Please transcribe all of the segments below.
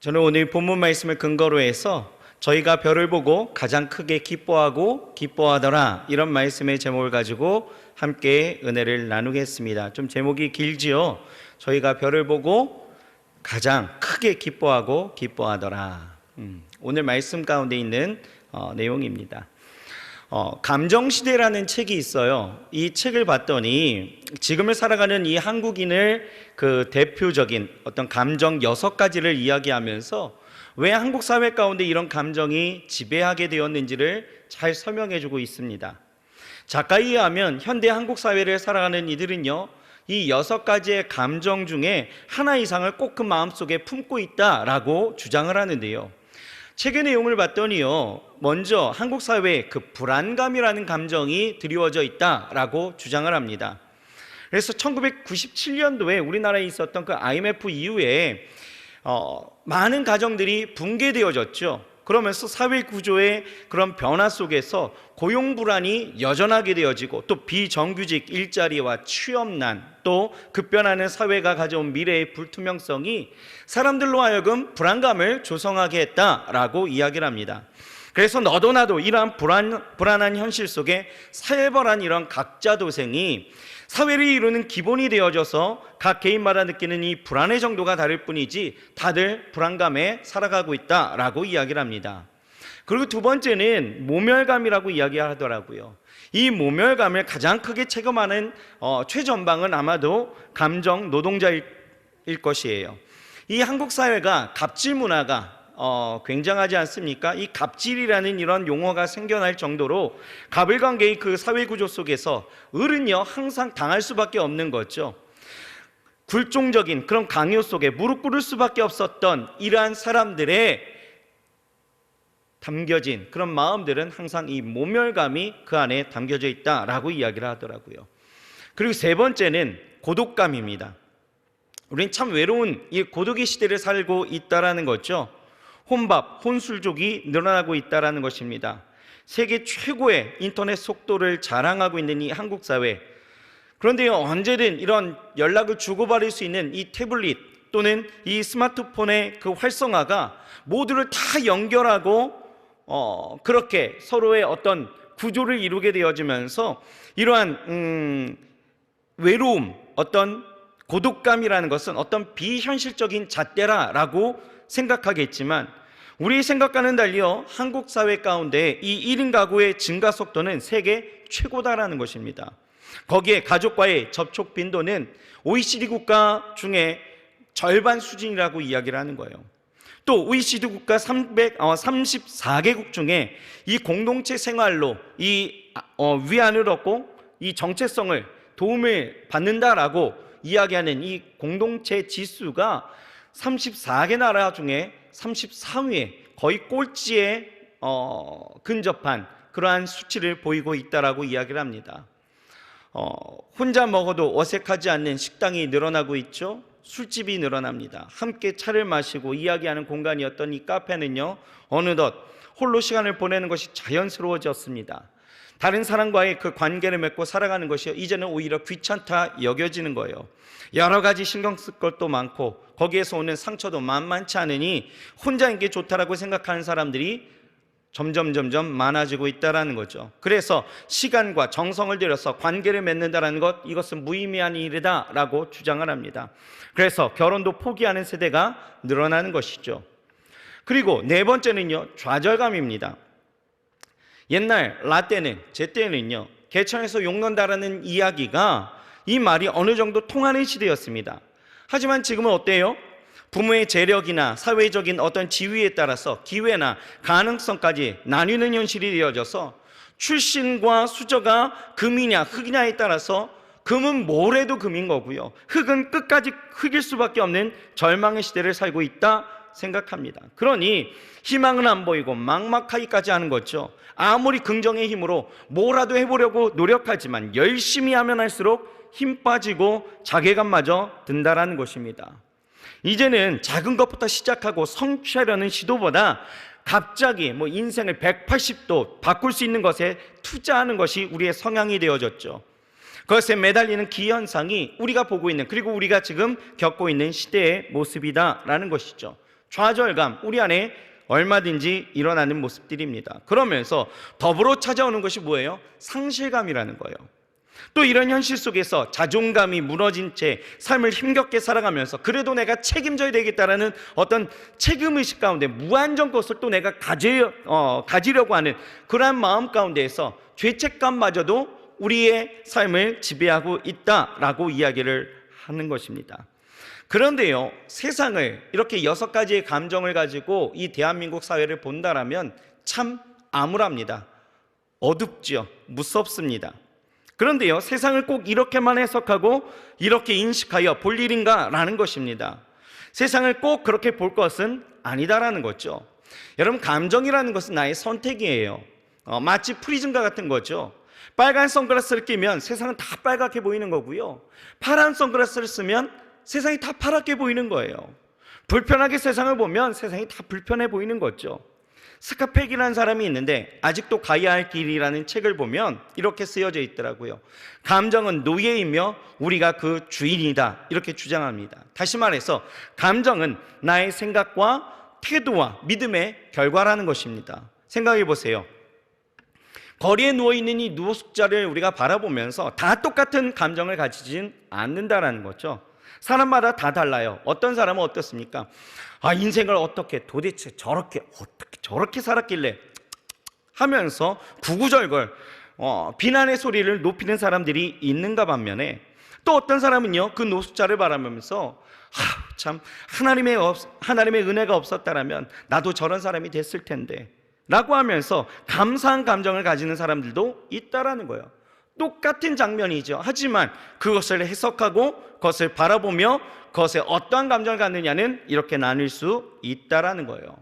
저는 오늘 본문 말씀을 근거로 해서 저희가 별을 보고 가장 크게 기뻐하고 기뻐하더라, 이런 말씀의 제목을 가지고 함께 은혜를 나누겠습니다. 좀 제목이 길지요. 저희가 별을 보고 가장 크게 기뻐하고 기뻐하더라. 오늘 말씀 가운데 있는 내용입니다. 감정시대라는 책이 있어요. 이 책을 봤더니 지금을 살아가는 이 한국인을 그 대표적인 어떤 감정 6가지를 이야기하면서 왜 한국 사회 가운데 이런 감정이 지배하게 되었는지를 잘 설명해 주고 있습니다. 작가에 의하면 현대 한국 사회를 살아가는 이들은요, 이 6가지의 감정 중에 하나 이상을 꼭 그 마음속에 품고 있다라고 주장을 하는데요. 책의 내용을 봤더니요, 먼저 한국 사회에 그 불안감이라는 감정이 드리워져 있다라고 주장을 합니다. 그래서 1997년도에 우리나라에 있었던 그 IMF 이후에 많은 가정들이 붕괴되어졌죠. 그러면서 사회 구조의 그런 변화 속에서 고용 불안이 여전하게 되어지고, 또 비정규직 일자리와 취업난, 또 급변하는 사회가 가져온 미래의 불투명성이 사람들로 하여금 불안감을 조성하게 했다라고 이야기를 합니다. 그래서 너도 나도 이러한 불안한 현실 속에 살벌한 이런 각자 도생이 사회를 이루는 기본이 되어져서 각 개인마다 느끼는 이 불안의 정도가 다를 뿐이지 다들 불안감에 살아가고 있다라고 이야기를 합니다. 그리고 두 번째는 모멸감이라고 이야기하더라고요. 이 모멸감을 가장 크게 체감하는 최전방은 아마도 감정 노동자일 것이에요. 이 한국 사회가 갑질 문화가 굉장하지 않습니까? 이 갑질이라는 이런 용어가 생겨날 정도로 갑을관계의 그 사회 구조 속에서 을은요 항상 당할 수밖에 없는 거죠. 굴종적인 그런 강요 속에 무릎 꿇을 수밖에 없었던 이러한 사람들의 담겨진 그런 마음들은 항상 이 모멸감이 그 안에 담겨져 있다라고 이야기를 하더라고요. 그리고 세 번째는 고독감입니다. 우린 참 외로운 이 고독의 시대를 살고 있다라는 거죠. 혼밥, 혼술족이 늘어나고 있다는 것입니다. 세계 최고의 인터넷 속도를 자랑하고 있는 이 한국 사회, 그런데 언제든 이런 연락을 주고받을 수 있는 이 태블릿 또는 이 스마트폰의 그 활성화가 모두를 다 연결하고 그렇게 서로의 어떤 구조를 이루게 되어지면서 이러한 외로움, 어떤 고독감이라는 것은 어떤 비현실적인 잣대라라고 생각하겠지만, 우리의 생각과는 달리요 한국 사회 가운데 이 1인 가구의 증가 속도는 세계 최고다라는 것입니다. 거기에 가족과의 접촉 빈도는 OECD 국가 중에 절반 수준이라고 이야기를 하는 거예요. 또 OECD 국가 34개국 중에 이 공동체 생활로 이 위안을 얻고 이 정체성을 도움을 받는다라고 이야기하는 이 공동체 지수가 34개 나라 중에 33위에 거의 꼴찌에 근접한 그러한 수치를 보이고 있다라고 이야기를 합니다. 혼자 먹어도 어색하지 않는 식당이 늘어나고 있죠. 술집이 늘어납니다. 함께 차를 마시고 이야기하는 공간이었던 이 카페는요 어느덧 홀로 시간을 보내는 것이 자연스러워졌습니다. 다른 사람과의 그 관계를 맺고 살아가는 것이 이제는 오히려 귀찮다 여겨지는 거예요. 여러 가지 신경 쓸 것도 많고 거기에서 오는 상처도 만만치 않으니 혼자인 게 좋다라고 생각하는 사람들이 점점 많아지고 있다는 거죠. 그래서 시간과 정성을 들여서 관계를 맺는다는 것, 이것은 무의미한 일이다라고 주장을 합니다. 그래서 결혼도 포기하는 세대가 늘어나는 것이죠. 그리고 네 번째는요 좌절감입니다. 옛날 라떼는, 제 때는요 개천에서 욕 넣는다라는 이야기가 이 말이 어느 정도 통하는 시대였습니다. 하지만 지금은 어때요? 부모의 재력이나 사회적인 어떤 지위에 따라서 기회나 가능성까지 나뉘는 현실이 되어져서 출신과 수저가 금이냐 흙이냐에 따라서 금은 뭘 해도 금인 거고요, 흙은 끝까지 흙일 수밖에 없는 절망의 시대를 살고 있다 생각합니다. 그러니 희망은 안 보이고 막막하기까지 하는 거죠. 아무리 긍정의 힘으로 뭐라도 해보려고 노력하지만 열심히 하면 할수록 힘 빠지고 자괴감마저 든다라는 것입니다. 이제는 작은 것부터 시작하고 성취하려는 시도보다 갑자기 인생을 180도 바꿀 수 있는 것에 투자하는 것이 우리의 성향이 되어졌죠. 그것에 매달리는 기현상이 우리가 보고 있는, 그리고 우리가 지금 겪고 있는 시대의 모습이다라는 것이죠. 좌절감, 우리 안에 얼마든지 일어나는 모습들입니다. 그러면서 더불어 찾아오는 것이 뭐예요? 상실감이라는 거예요. 또 이런 현실 속에서 자존감이 무너진 채 삶을 힘겹게 살아가면서 그래도 내가 책임져야 되겠다라는 어떤 책임의식 가운데 무한정 것을 또 내가 가지려고 하는 그러한 마음 가운데에서 죄책감마저도 우리의 삶을 지배하고 있다라고 이야기를 하는 것입니다. 그런데요, 세상을 이렇게 6가지의 감정을 가지고 이 대한민국 사회를 본다라면 참 암울합니다. 어둡죠. 무섭습니다. 그런데요, 세상을 꼭 이렇게만 해석하고 이렇게 인식하여 볼 일인가라는 것입니다. 세상을 꼭 그렇게 볼 것은 아니다라는 거죠. 여러분, 감정이라는 것은 나의 선택이에요. 마치 프리즘과 같은 거죠. 빨간 선글라스를 끼면 세상은 다 빨갛게 보이는 거고요, 파란 선글라스를 쓰면 세상이 다 파랗게 보이는 거예요. 불편하게 세상을 보면 세상이 다 불편해 보이는 거죠. 스카펙이라는 사람이 있는데 아직도 가야 할 길이라는 책을 보면 이렇게 쓰여져 있더라고요. 감정은 노예이며 우리가 그 주인이다, 이렇게 주장합니다. 다시 말해서 감정은 나의 생각과 태도와 믿음의 결과라는 것입니다. 생각해 보세요. 거리에 누워있는 이 노숙자를 우리가 바라보면서 다 똑같은 감정을 가지진 않는다라는 거죠. 사람마다 다 달라요. 어떤 사람은 어떻습니까? 인생을 어떻게 도대체 어떻게 저렇게 살았길래 하면서 구구절절 비난의 소리를 높이는 사람들이 있는가 반면에, 또 어떤 사람은요, 그 노숙자를 바라보면서 참 하나님의 은혜가 없었다라면 나도 저런 사람이 됐을 텐데 라고 하면서 감사한 감정을 가지는 사람들도 있다라는 거예요. 똑같은 장면이죠. 하지만 그것을 해석하고 그것을 바라보며 그것에 어떠한 감정을 갖느냐는 이렇게 나눌 수 있다라는 거예요.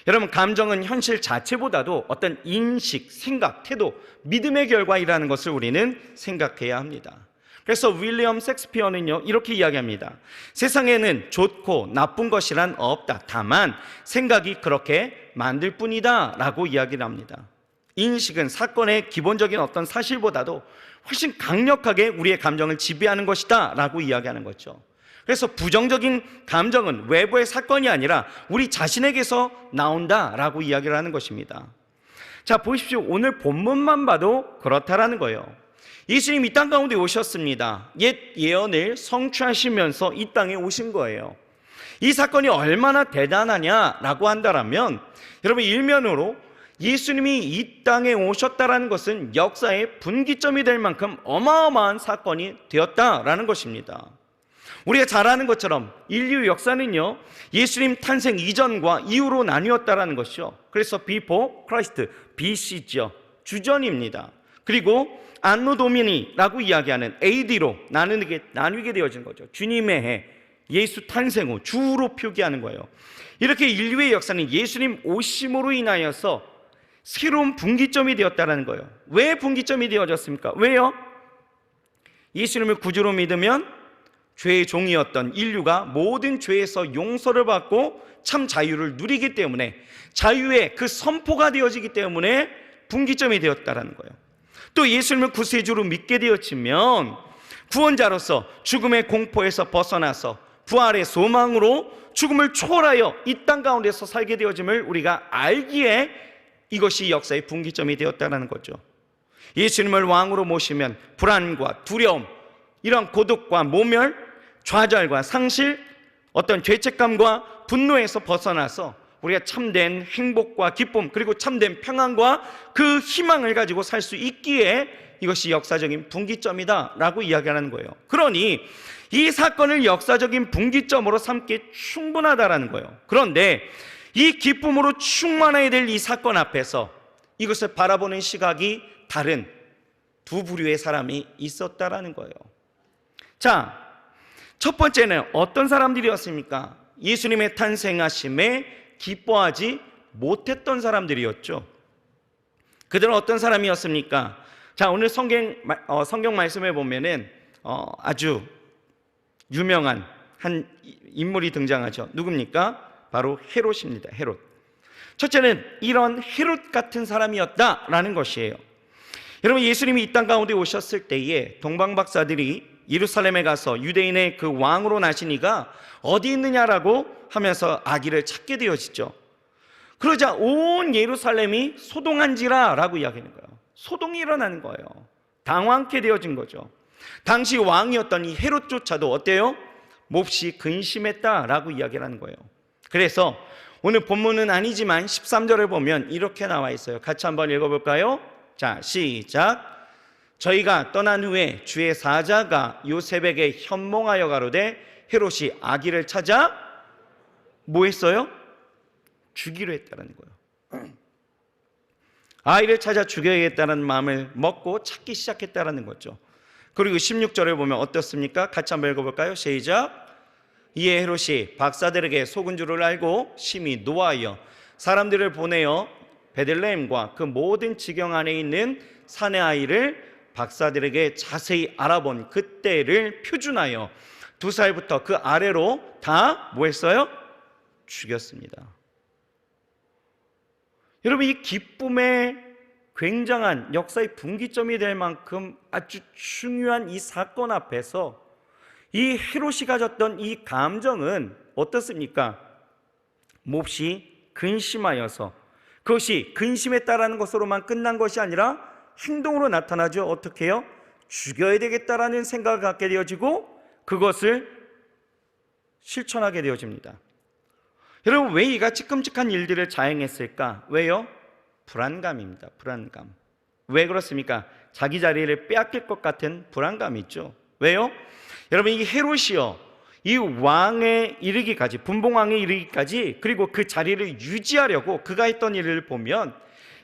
여러분, 감정은 현실 자체보다도 어떤 인식, 생각, 태도, 믿음의 결과이라는 것을 우리는 생각해야 합니다. 그래서 윌리엄 셰익스피어는요, 이렇게 이야기합니다. 세상에는 좋고 나쁜 것이란 없다. 다만 생각이 그렇게 만들 뿐이다 라고 이야기를 합니다. 인식은 사건의 기본적인 어떤 사실보다도 훨씬 강력하게 우리의 감정을 지배하는 것이다 라고 이야기하는 거죠. 그래서 부정적인 감정은 외부의 사건이 아니라 우리 자신에게서 나온다라고 이야기를 하는 것입니다. 자, 보십시오. 오늘 본문만 봐도 그렇다라는 거예요. 예수님 이 땅 가운데 오셨습니다. 옛 예언을 성취하시면서 이 땅에 오신 거예요. 이 사건이 얼마나 대단하냐라고 한다면, 여러분, 일면으로 예수님이 이 땅에 오셨다라는 것은 역사의 분기점이 될 만큼 어마어마한 사건이 되었다라는 것입니다. 우리가 잘 아는 것처럼 인류 역사는요, 예수님 탄생 이전과 이후로 나뉘었다라는 것이죠. 그래서 Before Christ, BC죠. 주전입니다. 그리고 안노 도미니라고 이야기하는 AD로 나뉘게 되어진 거죠. 주님의 해, 예수 탄생 후, 주로 표기하는 거예요. 이렇게 인류의 역사는 예수님 오심으로 인하여서 새로운 분기점이 되었다는 거예요. 왜 분기점이 되어졌습니까? 왜요? 예수님을 구주로 믿으면 죄의 종이었던 인류가 모든 죄에서 용서를 받고 참 자유를 누리기 때문에, 자유의 그 선포가 되어지기 때문에 분기점이 되었다는 거예요. 또 예수님을 구세주로 믿게 되어지면 구원자로서 죽음의 공포에서 벗어나서 부활의 소망으로 죽음을 초월하여 이 땅 가운데서 살게 되어짐을 우리가 알기에 이것이 역사의 분기점이 되었다는 거죠. 예수님을 왕으로 모시면 불안과 두려움, 이런 고독과 모멸, 좌절과 상실, 어떤 죄책감과 분노에서 벗어나서 우리가 참된 행복과 기쁨, 그리고 참된 평안과 그 희망을 가지고 살 수 있기에 이것이 역사적인 분기점이다 라고 이야기하는 거예요. 그러니 이 사건을 역사적인 분기점으로 삼기에 충분하다라는 거예요. 그런데 이 기쁨으로 충만해야 될 이 사건 앞에서 이것을 바라보는 시각이 다른 두 부류의 사람이 있었다라는 거예요. 자, 첫 번째는 어떤 사람들이었습니까? 예수님의 탄생하심에 기뻐하지 못했던 사람들이었죠. 그들은 어떤 사람이었습니까? 자, 오늘 성경 말씀에 보면은 아주 유명한 한 인물이 등장하죠. 누굽니까? 바로 헤롯입니다. 헤롯. 첫째는 이런 헤롯 같은 사람이었다라는 것이에요. 여러분, 예수님이 이 땅 가운데 오셨을 때에 동방 박사들이 예루살렘에 가서 유대인의 그 왕으로 나신 이가 어디 있느냐라고 하면서 아기를 찾게 되어지죠. 그러자 온 예루살렘이 소동한지라 라고 이야기하는 거예요. 소동이 일어나는 거예요. 당황케 되어진 거죠. 당시 왕이었던 이 헤롯조차도 어때요? 몹시 근심했다라고 이야기를 하는 거예요. 그래서 오늘 본문은 아니지만 13절을 보면 이렇게 나와 있어요. 같이 한번 읽어볼까요? 자, 시작. 저희가 떠난 후에 주의 사자가 요셉에게 현몽하여 가로되 헤롯이 아기를 찾아 뭐 했어요? 죽이려 했다는 거예요. 아이를 찾아 죽여야겠다는 마음을 먹고 찾기 시작했다는 거죠. 그리고 16절을 보면 어떻습니까? 같이 한번 읽어볼까요? 시작. 이에 헤롯이 박사들에게 속은 줄을 알고 심히 노하여 사람들을 보내어 베들레헴과 그 모든 지경 안에 있는 산의 아이를 박사들에게 자세히 알아본 그때를 표준하여 2살부터 그 아래로 다 뭐 했어요? 죽였습니다. 여러분, 이 기쁨의 굉장한 역사의 분기점이 될 만큼 아주 중요한 이 사건 앞에서 이 헤롯이 가졌던 이 감정은 어떻습니까? 몹시 근심하여서, 그것이 근심했다라는 것으로만 끝난 것이 아니라 행동으로 나타나죠. 어떻게 해요? 죽여야 되겠다라는 생각을 갖게 되어지고 그것을 실천하게 되어집니다. 여러분, 왜 이같이 끔찍한 일들을 자행했을까? 왜요? 불안감입니다. 불안감. 왜 그렇습니까? 자기 자리를 빼앗길 것 같은 불안감이 있죠. 왜요? 여러분, 이 헤롯이요, 이 왕에 이르기까지, 분봉왕에 이르기까지, 그리고 그 자리를 유지하려고 그가 했던 일을 보면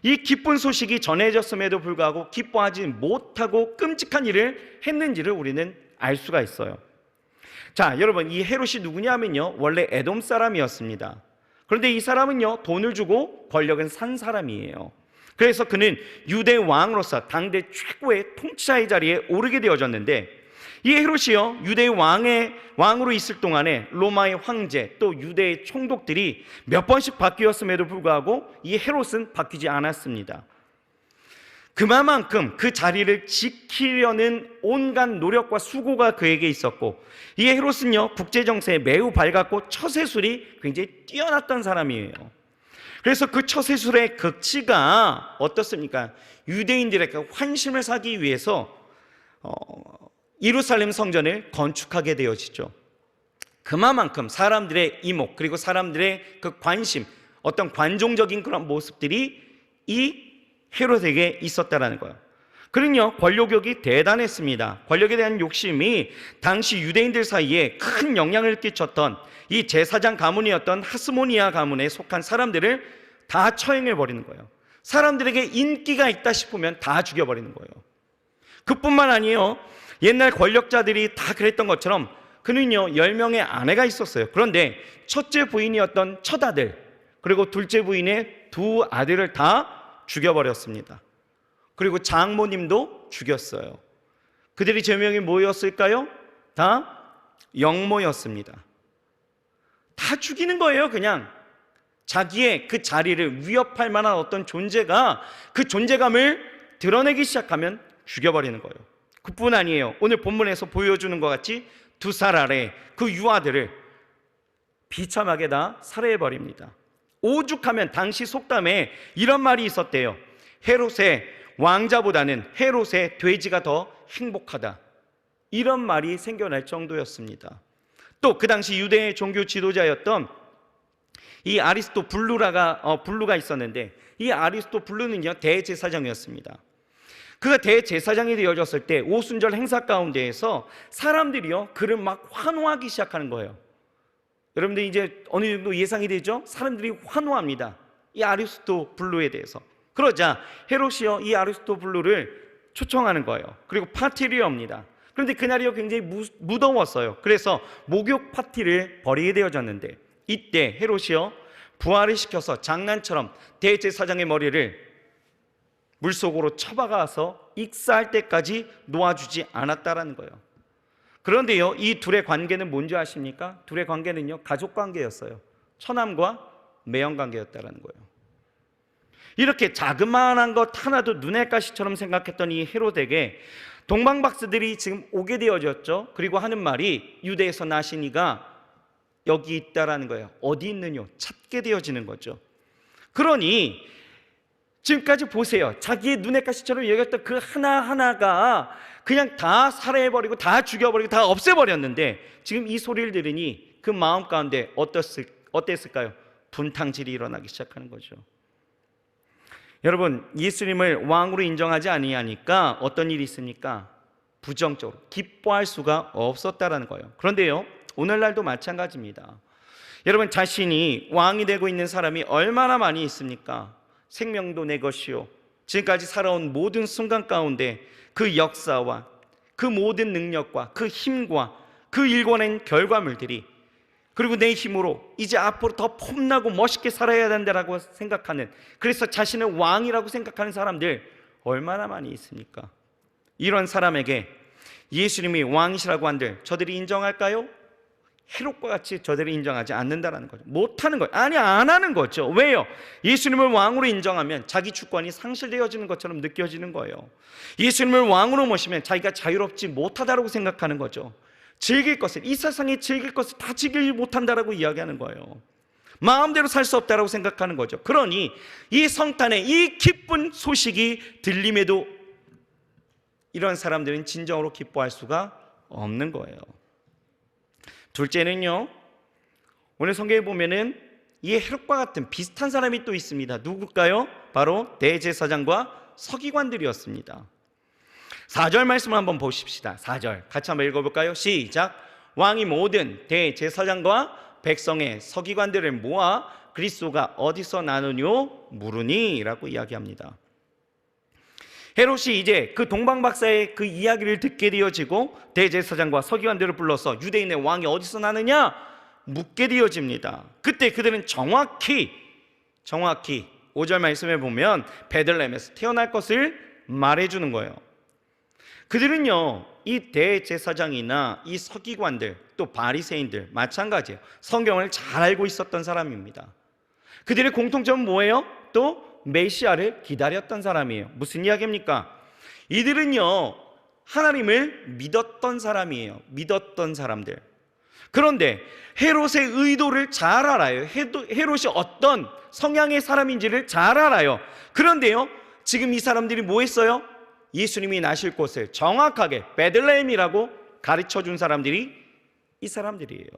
이 기쁜 소식이 전해졌음에도 불구하고 기뻐하지 못하고 끔찍한 일을 했는지를 우리는 알 수가 있어요. 자, 여러분, 이 헤롯이 누구냐면요, 원래 에돔 사람이었습니다. 그런데 이 사람은요, 돈을 주고 권력은 산 사람이에요. 그래서 그는 유대 왕으로서 당대 최고의 통치자의 자리에 오르게 되어졌는데, 이 헤롯이요, 유대 왕으로 있을 동안에 로마의 황제 또 유대의 총독들이 몇 번씩 바뀌었음에도 불구하고 이 헤롯은 바뀌지 않았습니다. 그만큼 그 자리를 지키려는 온갖 노력과 수고가 그에게 있었고, 이 헤롯은요, 국제정세에 매우 밝았고 처세술이 굉장히 뛰어났던 사람이에요. 그래서 그 처세술의 극치가 어떻습니까? 유대인들에게 환심을 사기 위해서 예루살렘 성전을 건축하게 되어지죠. 그만큼 사람들의 이목, 그리고 사람들의 그 관심, 어떤 관종적인 그런 모습들이 이 헤롯에게 있었다라는 거예요. 그는요, 권력욕이 대단했습니다. 권력에 대한 욕심이 당시 유대인들 사이에 큰 영향을 끼쳤던 이 제사장 가문이었던 하스모니아 가문에 속한 사람들을 다 처형해 버리는 거예요. 사람들에게 인기가 있다 싶으면 다 죽여버리는 거예요. 그뿐만 아니에요. 옛날 권력자들이 다 그랬던 것처럼 그는요, 10명의 아내가 있었어요. 그런데 첫째 부인이었던 첫 아들, 그리고 둘째 부인의 두 아들을 다 죽여버렸습니다. 그리고 장모님도 죽였어요. 그들이 제명이 뭐였을까요? 다 영모였습니다. 다 죽이는 거예요. 그냥 자기의 그 자리를 위협할 만한 어떤 존재가 그 존재감을 드러내기 시작하면 죽여버리는 거예요. 그뿐 아니에요. 오늘 본문에서 보여주는 것 같이 2살 아래 그 유아들을 비참하게 다 살해해버립니다. 오죽하면 당시 속담에 이런 말이 있었대요. 헤롯의 왕자보다는 헤롯의 돼지가 더 행복하다. 이런 말이 생겨날 정도였습니다. 또 그 당시 유대의 종교 지도자였던 이 아리스토 블루가 있었는데, 이 아리스토 블루는요, 대제사장이었습니다. 그가 대제사장이 되어졌을 때 오순절 행사 가운데에서 사람들이요, 그를 막 환호하기 시작하는 거예요. 여러분들 이제 어느 정도 예상이 되죠? 사람들이 환호합니다. 이 아리스토 블루에 대해서. 그러자 헤롯이요, 이 아리스토 블루를 초청하는 거예요. 그리고 파티를 엽니다. 그런데 그날이요, 굉장히 무더웠어요. 그래서 목욕 파티를 벌이게 되어졌는데, 이때 헤롯이요, 부활을 시켜서 장난처럼 대제사장의 머리를 물속으로 쳐박아서 익사할 때까지 놓아주지 않았다라는 거예요. 그런데요, 이 둘의 관계는 뭔지 아십니까? 둘의 관계는요, 가족 관계였어요. 처남과 매형 관계였다라는 거예요. 이렇게 자그마한 것 하나도 눈의 가시처럼 생각했던 이 헤롯에게 동방박사들이 지금 오게 되어졌죠. 그리고 하는 말이 유대에서 나신 이가 여기 있다라는 거예요. 어디 있느냐 찾게 되어지는 거죠. 그러니 지금까지 보세요. 자기의 눈의 가시처럼 여겼던 그 하나하나가 그냥 다 살해버리고 다 죽여버리고 다 없애버렸는데 지금 이 소리를 들으니 그 마음 가운데 어땠을까요? 분탕질이 일어나기 시작하는 거죠. 여러분, 예수님을 왕으로 인정하지 아니하니까 어떤 일이 있습니까? 부정적으로 기뻐할 수가 없었다라는 거예요. 그런데요, 오늘날도 마찬가지입니다. 여러분, 자신이 왕이 되고 있는 사람이 얼마나 많이 있습니까? 생명도 내 것이요, 지금까지 살아온 모든 순간 가운데 그 역사와 그 모든 능력과 그 힘과 그 일궈낸 결과물들이, 그리고 내 힘으로 이제 앞으로 더 폼나고 멋있게 살아야 된다라고 생각하는, 그래서 자신을 왕이라고 생각하는 사람들 얼마나 많이 있습니까? 이런 사람에게 예수님이 왕이시라고 한들 저들이 인정할까요? 헤롯과 같이 저들이 인정하지 않는다라는 거죠. 못하는 거예요. 아니, 안 하는 거죠. 왜요? 예수님을 왕으로 인정하면 자기 주권이 상실되어지는 것처럼 느껴지는 거예요. 예수님을 왕으로 모시면 자기가 자유롭지 못하다라고 생각하는 거죠. 즐길 것을, 이 세상에 즐길 것을 다 즐기지 못한다라고 이야기하는 거예요. 마음대로 살 수 없다라고 생각하는 거죠. 그러니 이 성탄의 이 기쁜 소식이 들림에도 이런 사람들은 진정으로 기뻐할 수가 없는 거예요. 둘째는요, 오늘 성경에 보면은 이 헤롯과 같은 비슷한 사람이 또 있습니다. 누굴까요? 바로 대제사장과 서기관들이었습니다. 4절 말씀을 한번 보십시다. 4절 같이 한번 읽어볼까요? 시작. 왕이 모든 대제사장과 백성의 서기관들을 모아 그리스도가 어디서 나느뇨 물으니 라고 이야기합니다. 헤롯이 이제 그 동방박사의 그 이야기를 듣게 되어지고 대제사장과 서기관들을 불러서 유대인의 왕이 어디서 나느냐 묻게 되어집니다. 그때 그들은 정확히 5절 말씀에 보면 베들레헴에서 태어날 것을 말해주는 거예요. 그들은요, 이 대제사장이나 이 서기관들 또 바리새인들 마찬가지예요. 성경을 잘 알고 있었던 사람입니다. 그들의 공통점은 뭐예요? 또 메시아를 기다렸던 사람이에요. 무슨 이야기입니까? 이들은요, 하나님을 믿었던 사람이에요. 믿었던 사람들. 그런데 헤롯의 의도를 잘 알아요. 헤롯이 어떤 성향의 사람인지를 잘 알아요. 그런데요, 지금 이 사람들이 뭐 했어요? 예수님이 나실 곳을 정확하게 베들레헴이라고 가르쳐준 사람들이 이 사람들이에요.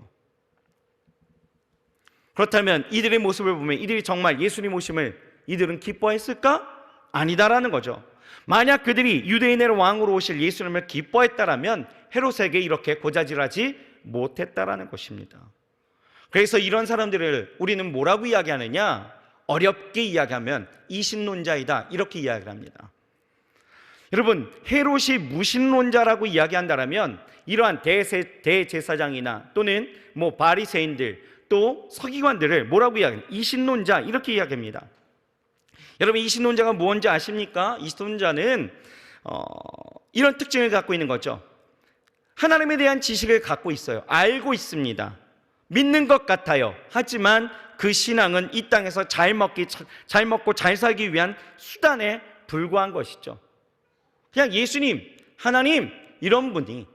그렇다면 이들의 모습을 보면 이들이 정말 예수님 오심을 이들은 기뻐했을까? 아니다라는 거죠. 만약 그들이 유대인의 왕으로 오실 예수님을 기뻐했다라면 헤롯에게 이렇게 고자질하지 못했다라는 것입니다. 그래서 이런 사람들을 우리는 뭐라고 이야기하느냐? 어렵게 이야기하면 이신론자이다 이렇게 이야기를 합니다. 여러분, 헤롯이 무신론자라고 이야기한다면 이러한 대제사장이나 또는 바리새인들 또 서기관들을 뭐라고 이야기해요? 이신론자 이렇게 이야기합니다. 여러분, 이신론자가 뭔지 아십니까? 이신론자는 이런 특징을 갖고 있는 거죠. 하나님에 대한 지식을 갖고 있어요. 알고 있습니다. 믿는 것 같아요. 하지만 그 신앙은 이 땅에서 잘 먹고 잘 살기 위한 수단에 불과한 것이죠. 그냥 예수님, 하나님 이런 분이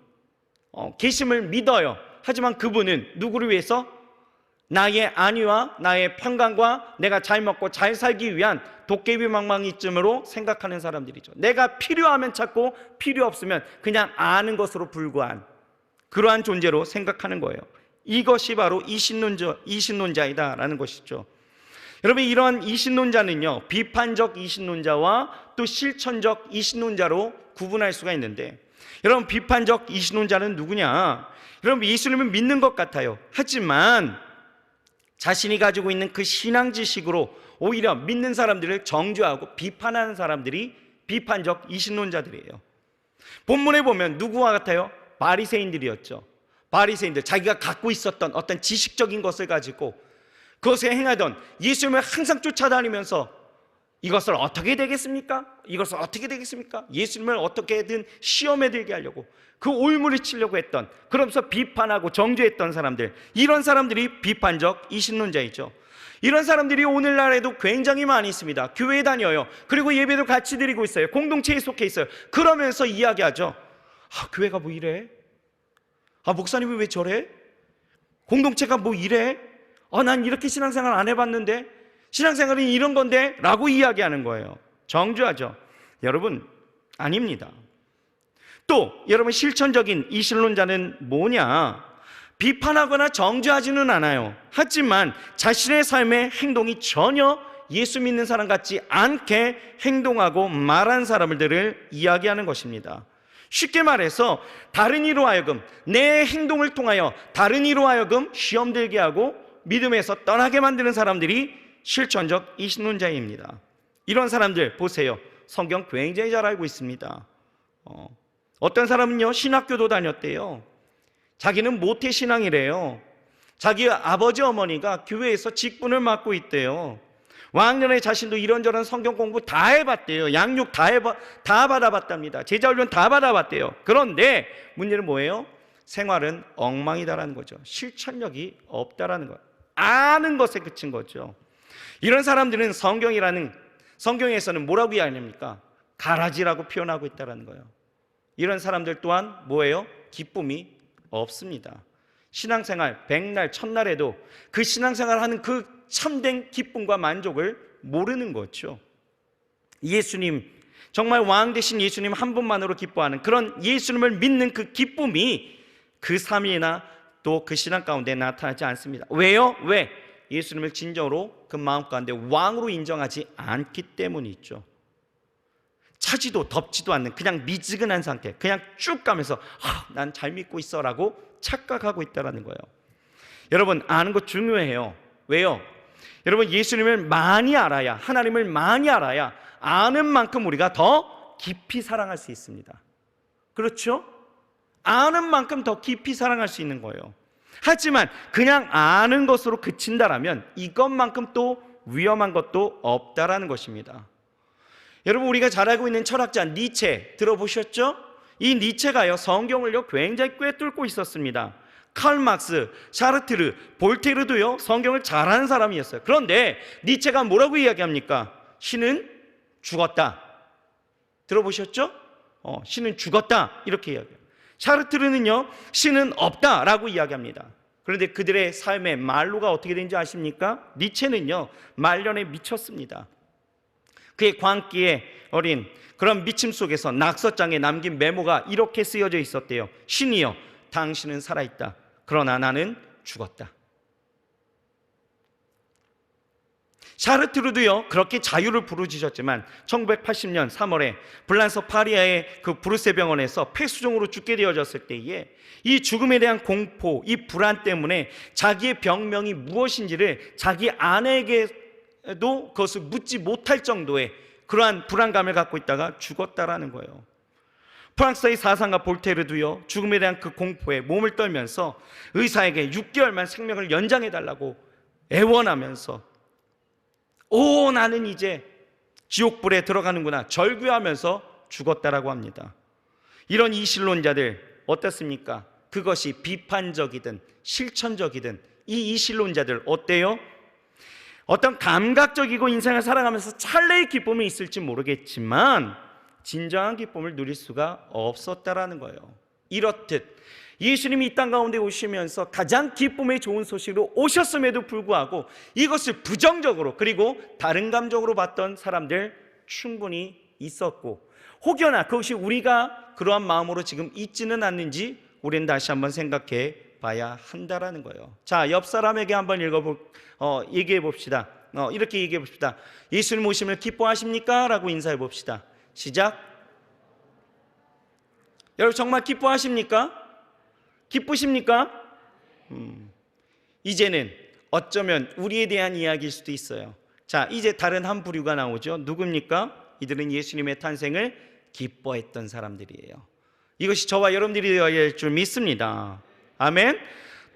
계심을 믿어요. 하지만 그분은 누구를 위해서? 나의 안위와 나의 평강과 내가 잘 먹고 잘 살기 위한 도깨비망망이쯤으로 생각하는 사람들이죠. 내가 필요하면 찾고 필요 없으면 그냥 아는 것으로 불과한 그러한 존재로 생각하는 거예요. 이것이 바로 이신론자이다라는 것이죠. 여러분, 이런 이신론자는요, 비판적 이신론자와 또 실천적 이신론자로 구분할 수가 있는데, 여러분, 비판적 이신론자는 누구냐? 여러분, 예수님은 믿는 것 같아요. 하지만 자신이 가지고 있는 그 신앙 지식으로 오히려 믿는 사람들을 정죄하고 비판하는 사람들이 비판적 이신론자들이에요. 본문에 보면 누구와 같아요? 바리새인들이었죠. 바리새인들, 자기가 갖고 있었던 어떤 지식적인 것을 가지고 그것을 행하던 예수님을 항상 쫓아다니면서 이것을 어떻게 되겠습니까? 이것을 어떻게 되겠습니까? 예수님을 어떻게든 시험에 들게 하려고 그 올무를 치려고 했던, 그러면서 비판하고 정죄했던 사람들, 이런 사람들이 비판적 이신론자이죠. 이런 사람들이 오늘날에도 굉장히 많이 있습니다. 교회에 다녀요. 그리고 예배도 같이 드리고 있어요. 공동체에 속해 있어요. 그러면서 이야기하죠. 교회가 뭐 이래? 목사님이 왜 저래? 공동체가 뭐 이래? 난 이렇게 신앙생활 안 해봤는데, 신앙생활은 이런 건데 라고 이야기하는 거예요. 정죄하죠. 여러분, 아닙니다. 또 여러분, 실천적인 이신론자는 뭐냐? 비판하거나 정죄하지는 않아요. 하지만 자신의 삶의 행동이 전혀 예수 믿는 사람 같지 않게 행동하고 말하는 사람들을 이야기하는 것입니다. 쉽게 말해서 다른 이로 하여금, 내 행동을 통하여 다른 이로 하여금 시험 들게 하고 믿음에서 떠나게 만드는 사람들이 실천적 이신론자입니다. 이런 사람들 보세요. 성경 굉장히 잘 알고 있습니다. 어떤 사람은요, 신학교도 다녔대요. 자기는 모태신앙이래요. 자기 아버지 어머니가 교회에서 직분을 맡고 있대요. 왕년에 자신도 이런저런 성경 공부 다 해봤대요. 양육 다 받아봤답니다. 제자훈련 다 받아봤대요. 그런데 문제는 뭐예요? 생활은 엉망이다라는 거죠. 실천력이 없다라는 거예요. 아는 것에 그친 거죠. 이런 사람들은 성경에서는 뭐라고 이야기합니까? 가라지라고 표현하고 있다는 거예요. 이런 사람들 또한 뭐예요? 기쁨이 없습니다. 신앙생활 100날, 1000날에도 그 신앙생활 하는 그 참된 기쁨과 만족을 모르는 거죠. 예수님, 정말 왕 되신 예수님 한 분만으로 기뻐하는 그런 예수님을 믿는 그 기쁨이 그 삶이나 또 그 신앙 가운데 나타나지 않습니다. 왜요? 왜? 예수님을 진정으로 그 마음 가운데 왕으로 인정하지 않기 때문이죠. 차지도 덥지도 않는 그냥 미지근한 상태, 그냥 쭉 가면서 난 잘 믿고 있어 라고 착각하고 있다는 거예요. 여러분, 아는 것 중요해요. 왜요? 여러분, 예수님을 많이 알아야, 하나님을 많이 알아야 아는 만큼 우리가 더 깊이 사랑할 수 있습니다. 그렇죠? 아는 만큼 더 깊이 사랑할 수 있는 거예요. 하지만 그냥 아는 것으로 그친다라면 이것만큼 또 위험한 것도 없다라는 것입니다. 여러분, 우리가 잘 알고 있는 철학자 니체 들어보셨죠? 이 니체가요, 성경을요 굉장히 꿰뚫고 있었습니다. 칼 막스, 샤르트르, 볼테르도요 성경을 잘 아는 사람이었어요. 그런데 니체가 뭐라고 이야기합니까? 신은 죽었다. 들어보셨죠? 신은 죽었다 이렇게 이야기해요. 샤르트르는요 신은 없다라고 이야기합니다. 그런데 그들의 삶의 말로가 어떻게 되는지 아십니까? 니체는요 말년에 미쳤습니다. 그의 광기에 어린 그런 미침 속에서 낙서장에 남긴 메모가 이렇게 쓰여져 있었대요. 신이여, 당신은 살아있다. 그러나 나는 죽었다. 샤르트르도요 그렇게 자유를 부르짖었지만 1980년 3월에 불란서 파리아의 그 브루세 병원에서 폐수종으로 죽게 되어졌을 때에 이 죽음에 대한 공포, 이 불안 때문에 자기의 병명이 무엇인지를 자기 아내에게도 그것을 묻지 못할 정도의 그러한 불안감을 갖고 있다가 죽었다라는 거예요. 프랑스의 사상가 볼테르도요 죽음에 대한 그 공포에 몸을 떨면서 의사에게 6개월만 생명을 연장해달라고 애원하면서 나는 이제 지옥불에 들어가는구나 절규하면서 죽었다라고 합니다. 이런 이신론자들 어떻습니까? 그것이 비판적이든 실천적이든 이 이신론자들 어때요? 어떤 감각적이고 인생을 살아가면서 찰나의 기쁨이 있을지 모르겠지만 진정한 기쁨을 누릴 수가 없었다라는 거예요. 이렇듯 예수님이 이 땅 가운데 오시면서 가장 기쁨의 좋은 소식으로 오셨음에도 불구하고 이것을 부정적으로 그리고 다른 감정으로 봤던 사람들 충분히 있었고, 혹여나 그것이 우리가 그러한 마음으로 지금 있지는 않는지 우리는 다시 한번 생각해 봐야 한다라는 거예요. 자, 옆 사람에게 한번 얘기해 봅시다. 이렇게 얘기해 봅시다. 예수님 오심을 기뻐하십니까? 라고 인사해 봅시다. 시작. 여러분 정말 기뻐하십니까? 기쁘십니까? 이제는 어쩌면 우리에 대한 이야기일 수도 있어요. 자, 이제 다른 한 부류가 나오죠. 누굽니까? 이들은 예수님의 탄생을 기뻐했던 사람들이에요. 이것이 저와 여러분들이 되어야 할 줄 믿습니다. 아멘.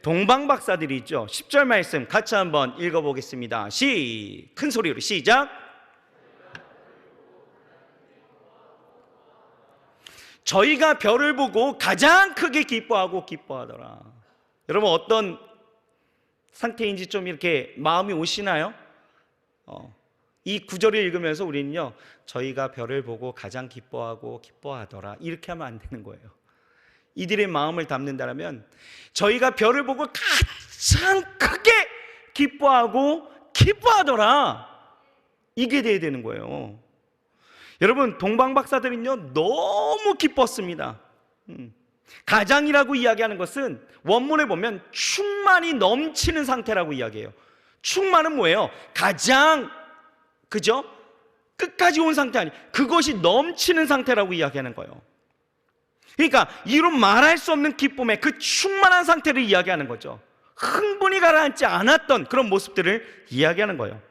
동방박사들이 있죠. 10절 말씀 같이 한번 읽어보겠습니다. 큰 소리로 시작. 저희가 별을 보고 가장 크게 기뻐하더라. 여러분 어떤 상태인지 좀 이렇게 마음이 오시나요? 이 구절을 읽으면서 우리는요, 저희가 별을 보고 가장 기뻐하더라, 이렇게 하면 안 되는 거예요. 이들의 마음을 담는다면 저희가 별을 보고 가장 크게 기뻐하더라, 이게 돼야 되는 거예요. 여러분, 동방박사들은요 너무 기뻤습니다. 가장이라고 이야기하는 것은 원문에 보면 충만이 넘치는 상태라고 이야기해요. 충만은 뭐예요? 가장, 그죠? 끝까지 온 상태 아니, 그것이 넘치는 상태라고 이야기하는 거예요. 그러니까 이로 말할 수 없는 기쁨의 그 충만한 상태를 이야기하는 거죠. 흥분이 가라앉지 않았던 그런 모습들을 이야기하는 거예요.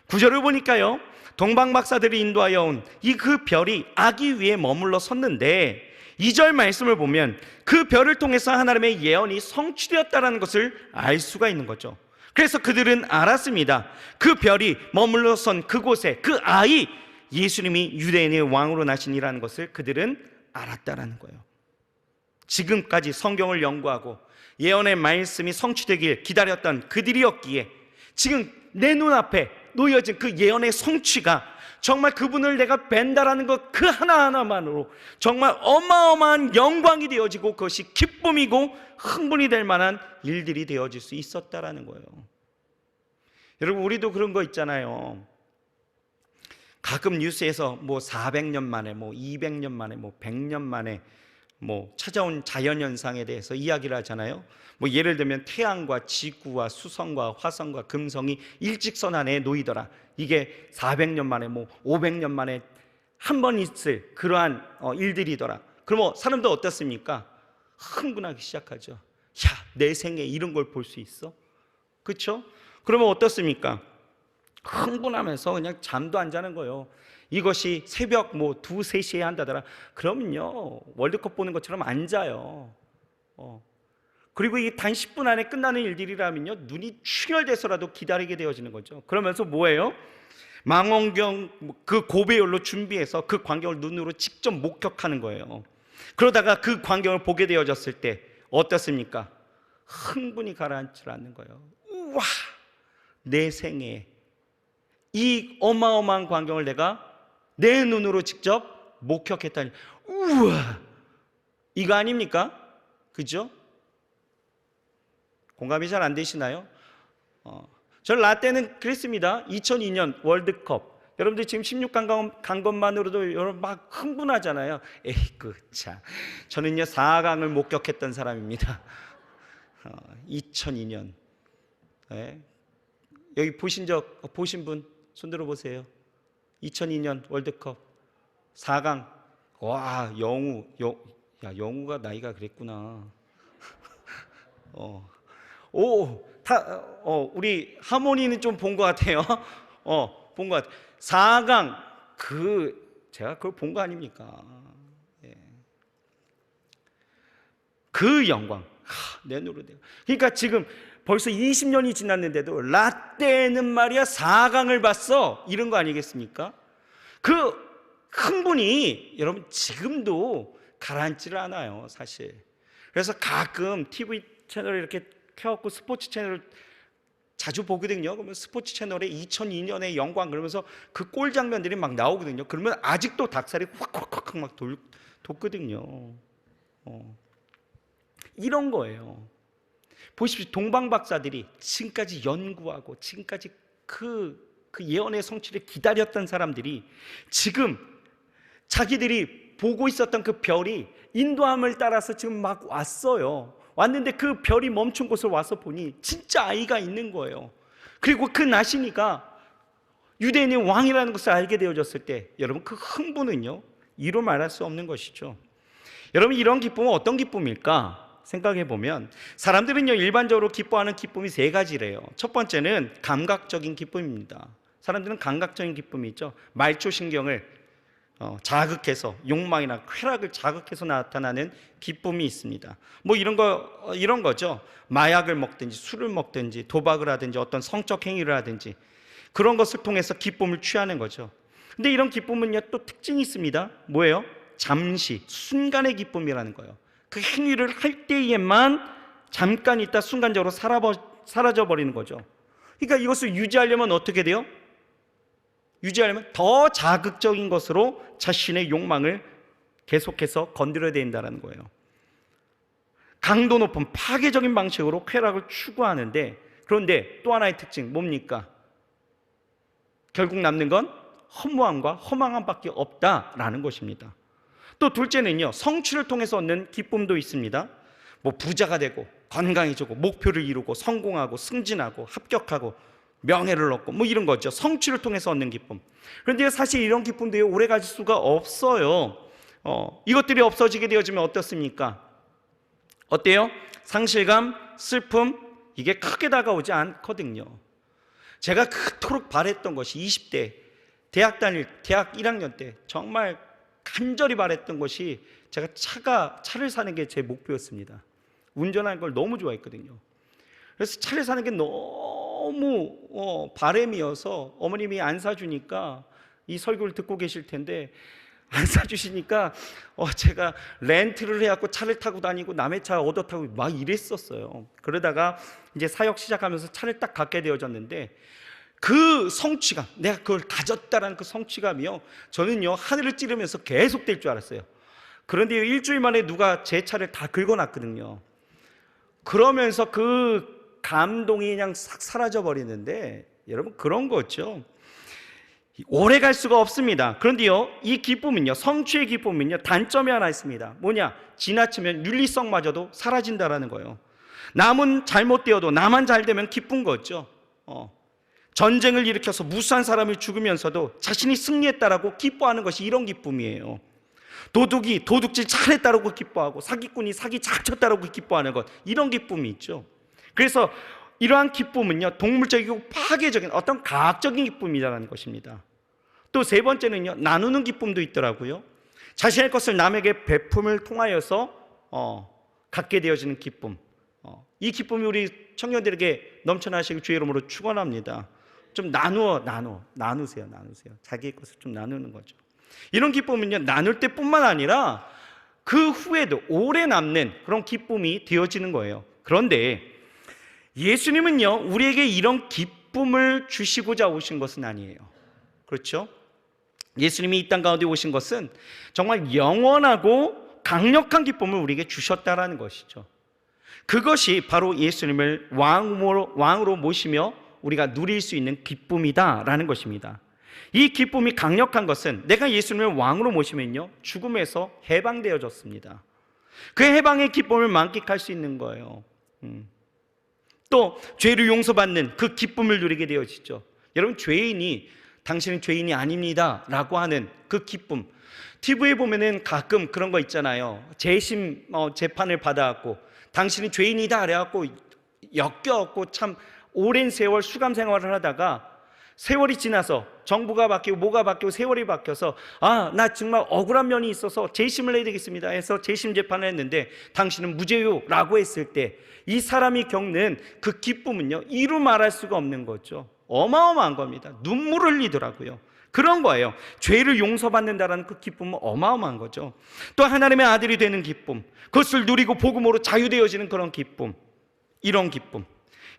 구절을 보니까요, 동방박사들이 인도하여 온 이 그 별이 아기 위에 머물러 섰는데 2절 말씀을 보면 그 별을 통해서 하나님의 예언이 성취되었다는 것을 알 수가 있는 거죠. 그래서 그들은 알았습니다. 그 별이 머물러 선 그곳에 그 아이 예수님이 유대인의 왕으로 나시니라는 것을 그들은 알았다라는 거예요. 지금까지 성경을 연구하고 예언의 말씀이 성취되길 기다렸던 그들이었기에 지금 내 눈앞에 놓여진 그 예언의 성취가 정말 그분을 내가 뵌다라는 것 그 하나하나만으로 정말 어마어마한 영광이 되어지고 그것이 기쁨이고 흥분이 될 만한 일들이 되어질 수 있었다라는 거예요. 여러분, 우리도 그런 거 있잖아요. 가끔 뉴스에서 뭐 400년 만에, 뭐 200년 만에, 뭐 100년 만에 뭐 찾아온 자연현상에 대해서 이야기를 하잖아요. 뭐 예를 들면 태양과 지구와 수성과 화성과 금성이 일직선 안에 놓이더라. 이게 400년 만에, 뭐 500년 만에 한 번 있을 그러한 일들이더라. 그러면 사람들 어떻습니까? 흥분하기 시작하죠. 야, 내 생에 이런 걸 볼 수 있어? 그렇죠? 그러면 어떻습니까? 흥분하면서 그냥 잠도 안 자는 거예요. 이것이 새벽 뭐 2, 3시에 한다더라. 그러면요, 월드컵 보는 것처럼 안 자요. 그리고 이 단 10분 안에 끝나는 일들이라면요, 눈이 충혈돼서라도 기다리게 되어지는 거죠. 그러면서 뭐예요? 망원경 그 고배율로 준비해서 그 광경을 눈으로 직접 목격하는 거예요. 그러다가 그 광경을 보게 되어졌을 때 어떻습니까? 흥분이 가라앉지 않는 거예요. 우와, 내 생에 이 어마어마한 광경을 내가 내 눈으로 직접 목격했다니, 우와, 이거 아닙니까? 그죠? 공감이 잘 안 되시나요? 저 라떼는 그랬습니다. 2002년 월드컵, 여러분들 지금 16강 간 것만으로도 여러분 막 흥분하잖아요. 에이그 참, 저는요 4강을 목격했던 사람입니다. 2002년. 네. 여기 보신 분 손들어 보세요. 2002년 월드컵 4강. 와, 영우가 나이가 그랬구나. 우리 하모니는 좀 본 것 같아요. 본 것 같아요. 4강, 제가 그걸 본 거 아닙니까? 예. 그 영광, 내 눈으로. 그러니까 지금 벌써 20년이 지났는데도 라떼는 말이야 4강을 봤어, 이런 거 아니겠습니까? 그 흥분이 여러분 지금도 가라앉지를 않아요, 사실. 그래서 가끔 TV 채널을 이렇게 켜갖고 스포츠 채널을 자주 보거든요. 그러면 스포츠 채널에 2002년의 영광 그러면서 그 골 장면들이 막 나오거든요. 그러면 아직도 닭살이 확 막 돋거든요. 이런 거예요. 보십시오. 동방박사들이 지금까지 연구하고 지금까지 그 예언의 성취를 기다렸던 사람들이 지금 자기들이 보고 있었던 그 별이 인도함을 따라서 지금 막 왔어요. 왔는데 그 별이 멈춘 곳을 와서 보니 진짜 아이가 있는 거예요. 그리고 그 나시니가 유대인의 왕이라는 것을 알게 되어졌을 때 여러분 그 흥분은요 이로 말할 수 없는 것이죠. 여러분, 이런 기쁨은 어떤 기쁨일까 생각해 보면 사람들은요 일반적으로 기뻐하는 기쁨이 3가지래요. 첫 번째는 감각적인 기쁨입니다. 사람들은 감각적인 기쁨이 있죠. 말초신경을 자극해서 욕망이나 쾌락을 자극해서 나타나는 기쁨이 있습니다. 뭐 이런 거죠. 마약을 먹든지 술을 먹든지 도박을 하든지 어떤 성적 행위를 하든지 그런 것을 통해서 기쁨을 취하는 거죠. 근데 이런 기쁨은요 또 특징이 있습니다. 뭐예요? 잠시 순간의 기쁨이라는 거예요. 그 행위를 할 때에만 잠깐 있다 순간적으로 사라져 버리는 거죠. 그러니까 이것을 유지하려면 어떻게 돼요? 유지하려면 더 자극적인 것으로 자신의 욕망을 계속해서 건드려야 된다는 거예요. 강도 높은 파괴적인 방식으로 쾌락을 추구하는데, 그런데 또 하나의 특징 뭡니까? 결국 남는 건 허무함과 허망함밖에 없다라는 것입니다. 또 둘째는요, 성취를 통해서 얻는 기쁨도 있습니다. 뭐 부자가 되고 건강해지고 목표를 이루고 성공하고 승진하고 합격하고 명예를 얻고 뭐 이런 거죠. 성취를 통해서 얻는 기쁨. 그런데 사실 이런 기쁨들이 오래 가질 수가 없어요. 이것들이 없어지게 되어지면 어떻습니까? 어때요? 상실감, 슬픔, 이게 크게 다가오지 않거든요. 제가 그토록 바랬던 것이 20대 대학 1학년 때 정말 간절히 바랬던 것이, 제가 차를 사는 게 제 목표였습니다. 운전하는 걸 너무 좋아했거든요. 그래서 차를 사는 게 너무 바람이어서 어머님이 안 사주니까, 이 설교를 듣고 계실 텐데 안 사주시니까 제가 렌트를 해갖고 차를 타고 다니고 남의 차 얻어 타고 막 이랬었어요. 그러다가 이제 사역 시작하면서 차를 딱 갖게 되어졌는데, 그 성취감, 내가 그걸 가졌다라는 그 성취감이요, 저는요 하늘을 찌르면서 계속 될 줄 알았어요. 그런데 일주일 만에 누가 제 차를 다 긁어놨거든요. 그러면서 그 감동이 그냥 싹 사라져 버리는데, 여러분 그런 거죠. 오래 갈 수가 없습니다. 그런데요, 이 기쁨은요, 성취의 기쁨은요, 단점이 하나 있습니다. 뭐냐? 지나치면 윤리성마저도 사라진다라는 거예요. 남은 잘못되어도 나만 잘 되면 기쁜 거죠. 전쟁을 일으켜서 무수한 사람이 죽으면서도 자신이 승리했다라고 기뻐하는 것이 이런 기쁨이에요. 도둑이 도둑질 잘했다라고 기뻐하고, 사기꾼이 사기 잘 쳤다라고 기뻐하는 것, 이런 기쁨이 있죠. 그래서 이러한 기쁨은요, 동물적이고 파괴적인 어떤 과학적인 기쁨이라는 것입니다. 또 세 번째는요, 나누는 기쁨도 있더라고요. 자신의 것을 남에게 베품을 통하여서 갖게 되어지는 기쁨. 이 기쁨이 우리 청년들에게 넘쳐나시길 주의 이름으로 축원합니다. 좀 나누세요. 자기의 것을 좀 나누는 거죠. 이런 기쁨은요, 나눌 때뿐만 아니라 그 후에도 오래 남는 그런 기쁨이 되어지는 거예요. 그런데 예수님은요, 우리에게 이런 기쁨을 주시고자 오신 것은 아니에요. 그렇죠? 예수님이 이 땅 가운데 오신 것은 정말 영원하고 강력한 기쁨을 우리에게 주셨다라는 것이죠. 그것이 바로 예수님을 왕으로 모시며 우리가 누릴 수 있는 기쁨이다라는 것입니다. 이 기쁨이 강력한 것은 내가 예수님을 왕으로 모시면요, 죽음에서 해방되어졌습니다. 그 해방의 기쁨을 만끽할 수 있는 거예요. 또 죄를 용서받는 그 기쁨을 누리게 되어지죠. 여러분, 당신은 죄인이 아닙니다 라고 하는 그 기쁨. TV에 보면은 가끔 그런 거 있잖아요. 재심 재판을 받아갖고 당신이 죄인이다 그래갖고 엮여갖고 참 오랜 세월 수감 생활을 하다가 세월이 지나서 정부가 바뀌고 뭐가 바뀌고 세월이 바뀌어서, 나 정말 억울한 면이 있어서 재심을 해야 되겠습니다 해서 재심 재판을 했는데 당신은 무죄요 라고 했을 때 이 사람이 겪는 그 기쁨은요, 이루 말할 수가 없는 거죠. 어마어마한 겁니다. 눈물을 흘리더라고요. 그런 거예요. 죄를 용서받는다라는 그 기쁨은 어마어마한 거죠. 또 하나님의 아들이 되는 기쁨, 그것을 누리고 복음으로 자유되어지는 그런 기쁨, 이런 기쁨,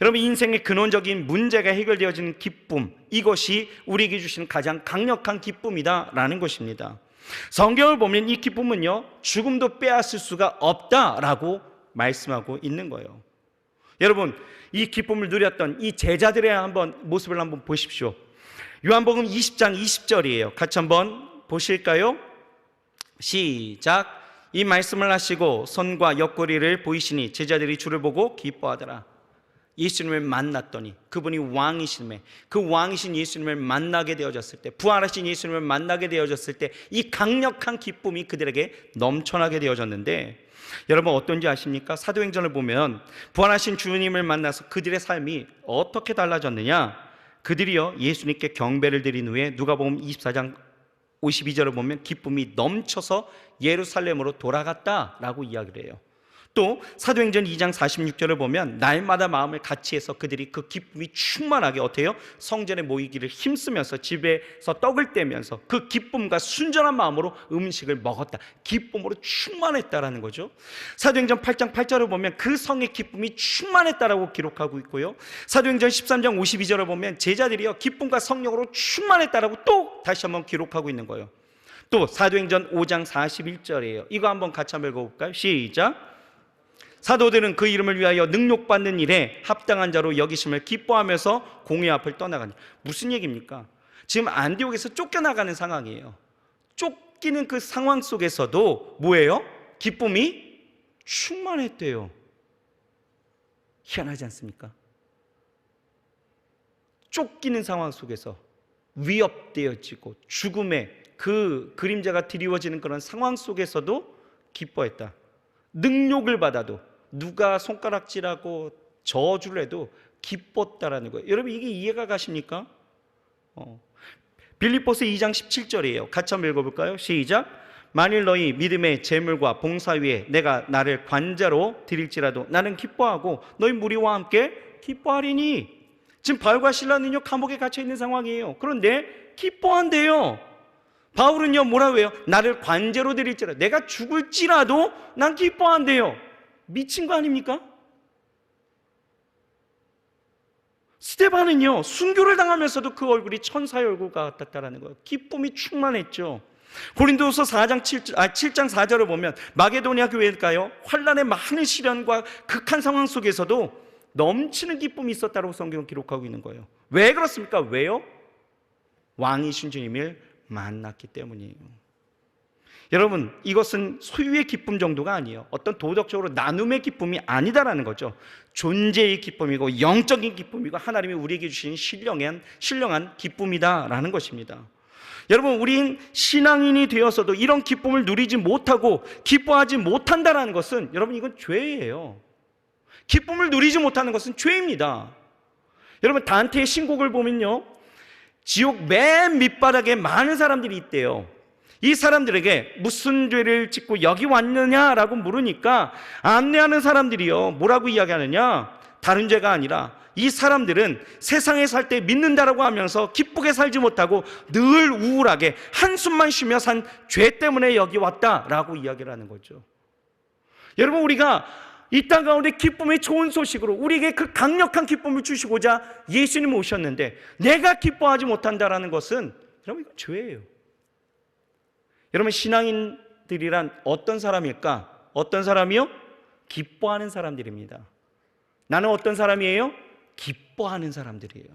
여러분 인생의 근원적인 문제가 해결되어지는 기쁨, 이것이 우리에게 주시는 가장 강력한 기쁨이다라는 것입니다. 성경을 보면 이 기쁨은요, 죽음도 빼앗을 수가 없다라고 말씀하고 있는 거예요. 여러분, 이 기쁨을 누렸던 이 제자들의 모습을 한번 보십시오. 요한복음 20장 20절이에요. 같이 한번 보실까요? 시작. 이 말씀을 하시고 손과 옆구리를 보이시니 제자들이 주를 보고 기뻐하더라. 예수님을 만났더니, 그분이 왕이심에, 그 왕이신 예수님을 만나게 되어졌을 때, 부활하신 예수님을 만나게 되어졌을 때 이 강력한 기쁨이 그들에게 넘쳐나게 되어졌는데, 여러분 어떤지 아십니까? 사도행전을 보면 부활하신 주님을 만나서 그들의 삶이 어떻게 달라졌느냐? 그들이요, 예수님께 경배를 드린 후에 누가복음 24장 52절을 보면 기쁨이 넘쳐서 예루살렘으로 돌아갔다라고 이야기를 해요. 또 사도행전 2장 46절을 보면 날마다 마음을 같이해서 그들이 그 기쁨이 충만하게 어때요? 성전에 모이기를 힘쓰면서 집에서 떡을 떼면서 그 기쁨과 순전한 마음으로 음식을 먹었다. 기쁨으로 충만했다라는 거죠. 사도행전 8장 8절을 보면 그 성의 기쁨이 충만했다라고 기록하고 있고요. 사도행전 13장 52절을 보면 제자들이요 기쁨과 성령으로 충만했다라고 또 다시 한번 기록하고 있는 거예요. 또 사도행전 5장 41절이에요. 이거 한번 같이 한번 읽어볼까요? 시작. 사도들은 그 이름을 위하여 능욕받는 일에 합당한 자로 여기심을 기뻐하면서 공회 앞을 떠나가니. 무슨 얘기입니까? 지금 안디옥에서 쫓겨나가는 상황이에요. 쫓기는 그 상황 속에서도 뭐예요? 기쁨이 충만했대요. 희한하지 않습니까? 쫓기는 상황 속에서 위협되어지고 죽음의 그 그림자가 드리워지는 그런 상황 속에서도 기뻐했다. 능욕을 받아도 누가 손가락질하고 저주를 해도 기뻤다라는 거예요. 여러분 이게 이해가 가십니까? 빌립보서 2장 17절이에요. 같이 한번 읽어볼까요? 시작. 만일 너희 믿음의 재물과 봉사 위에 내가 나를 관자로 드릴지라도 나는 기뻐하고 너희 무리와 함께 기뻐하리니. 지금 바울과 실라는요 감옥에 갇혀 있는 상황이에요. 그런데 기뻐한대요. 바울은요 뭐라고 해요? 나를 관제로 드릴지라도, 내가 죽을지라도 난 기뻐한대요. 미친 거 아닙니까? 스데반은요 순교를 당하면서도 그 얼굴이 천사의 얼굴 같았다라는 거예요. 기쁨이 충만했죠. 고린도서 7장 4절을 보면 마게도니아 교회일까요? 환란의 많은 시련과 극한 상황 속에서도 넘치는 기쁨이 있었다고 성경은 기록하고 있는 거예요. 왜 그렇습니까? 왜요? 왕이신 주님을 만났기 때문이에요. 여러분 이것은 소유의 기쁨 정도가 아니에요. 어떤 도덕적으로 나눔의 기쁨이 아니다라는 거죠. 존재의 기쁨이고 영적인 기쁨이고 하나님이 우리에게 주신 신령한 기쁨이다라는 것입니다. 여러분 우린 신앙인이 되어서도 이런 기쁨을 누리지 못하고 기뻐하지 못한다라는 것은 여러분 이건 죄예요. 기쁨을 누리지 못하는 것은 죄입니다. 여러분 단테의 신곡을 보면요 지옥 맨 밑바닥에 많은 사람들이 있대요. 이 사람들에게 무슨 죄를 짓고 여기 왔느냐라고 물으니까 안내하는 사람들이요 뭐라고 이야기하느냐, 다른 죄가 아니라 이 사람들은 세상에 살 때 믿는다라고 하면서 기쁘게 살지 못하고 늘 우울하게 한숨만 쉬며 산 죄 때문에 여기 왔다라고 이야기를 하는 거죠. 여러분 우리가 이 땅 가운데 기쁨의 좋은 소식으로 우리에게 그 강력한 기쁨을 주시고자 예수님 오셨는데 내가 기뻐하지 못한다라는 것은 여러분 이거 죄예요. 여러분 신앙인들이란 어떤 사람일까? 어떤 사람이요? 기뻐하는 사람들입니다. 나는 어떤 사람이에요? 기뻐하는 사람들이에요.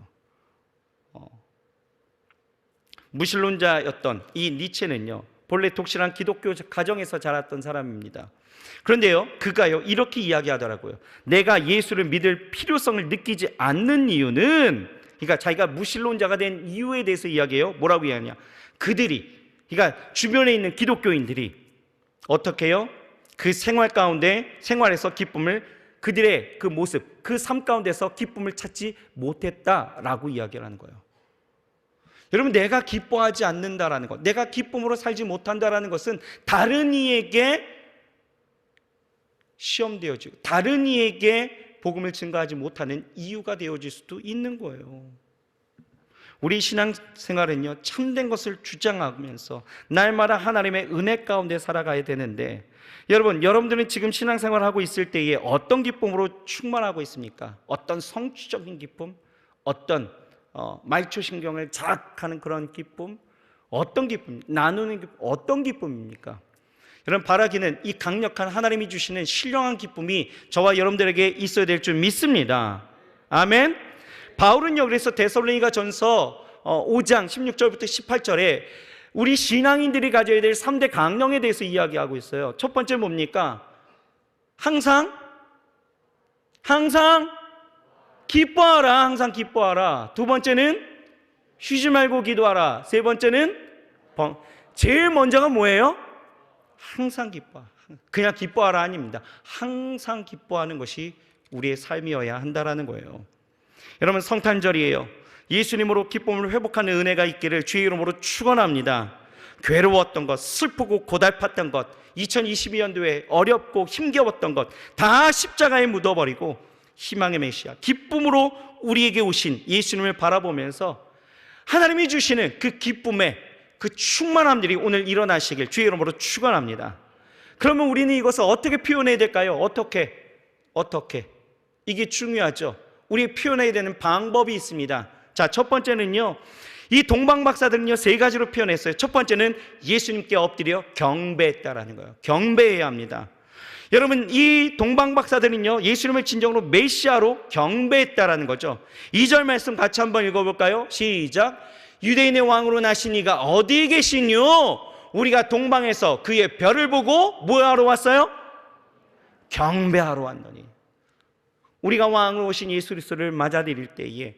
무신론자였던 이 니체는요 본래 독실한 기독교 가정에서 자랐던 사람입니다. 그런데요 그가요 이렇게 이야기하더라고요. 내가 예수를 믿을 필요성을 느끼지 않는 이유는, 그러니까 자기가 무신론자가 된 이유에 대해서 이야기해요. 뭐라고 이야기하냐, 그들이, 그러니까 주변에 있는 기독교인들이 어떻게 해요? 그 생활 가운데 생활에서 기쁨을, 그들의 그 모습, 그 삶 가운데서 기쁨을 찾지 못했다라고 이야기를 하는 거예요. 여러분 내가 기뻐하지 않는다라는 것, 내가 기쁨으로 살지 못한다라는 것은 다른 이에게 시험되어지고 다른 이에게 복음을 증거하지 못하는 이유가 되어질 수도 있는 거예요. 우리 신앙생활은요 참된 것을 주장하면서 날마다 하나님의 은혜 가운데 살아가야 되는데 여러분들은 지금 신앙생활을 하고 있을 때에 어떤 기쁨으로 충만하고 있습니까? 어떤 성취적인 기쁨? 어떤 말초신경을 자극하는 그런 기쁨? 어떤 기쁨? 나누는 기쁨? 어떤 기쁨입니까? 여러분 바라기는 이 강력한 하나님이 주시는 신령한 기쁨이 저와 여러분들에게 있어야 될 줄 믿습니다. 아멘. 바울은요 그래서 데살로니가 전서 5장 16절부터 18절에 우리 신앙인들이 가져야 될 3대 강령에 대해서 이야기하고 있어요. 첫 번째 뭡니까? 항상 기뻐하라. 항상 기뻐하라. 두 번째는 쉬지 말고 기도하라. 세 번째는 제일 먼저가 뭐예요? 항상 기뻐. 그냥 기뻐하라 아닙니다. 항상 기뻐하는 것이 우리의 삶이어야 한다라는 거예요. 여러분 성탄절이에요. 예수님으로 기쁨을 회복하는 은혜가 있기를 주의 이름으로 축원합니다. 괴로웠던 것, 슬프고 고달팠던 것, 2022년도에 어렵고 힘겨웠던 것 다 십자가에 묻어버리고 희망의 메시아, 기쁨으로 우리에게 오신 예수님을 바라보면서 하나님이 주시는 그 기쁨의 그 충만함들이 오늘 일어나시길 주의 이름으로 축원합니다. 그러면 우리는 이것을 어떻게 표현해야 될까요? 어떻게? 이게 중요하죠. 우리 표현해야 되는 방법이 있습니다. 자, 첫 번째는요, 이 동방박사들은요 3가지로 표현했어요. 첫 번째는 예수님께 엎드려 경배했다라는 거예요. 경배해야 합니다. 여러분, 이 동방박사들은요 예수님을 진정으로 메시아로 경배했다라는 거죠. 2절 말씀 같이 한번 읽어볼까요? 시작. 유대인의 왕으로 나신 이가 어디 계시뇨? 우리가 동방에서 그의 별을 보고 뭐 하러 왔어요? 경배하러 왔노니. 우리가 왕으로 오신 예수 그리스도를 맞아들일 때에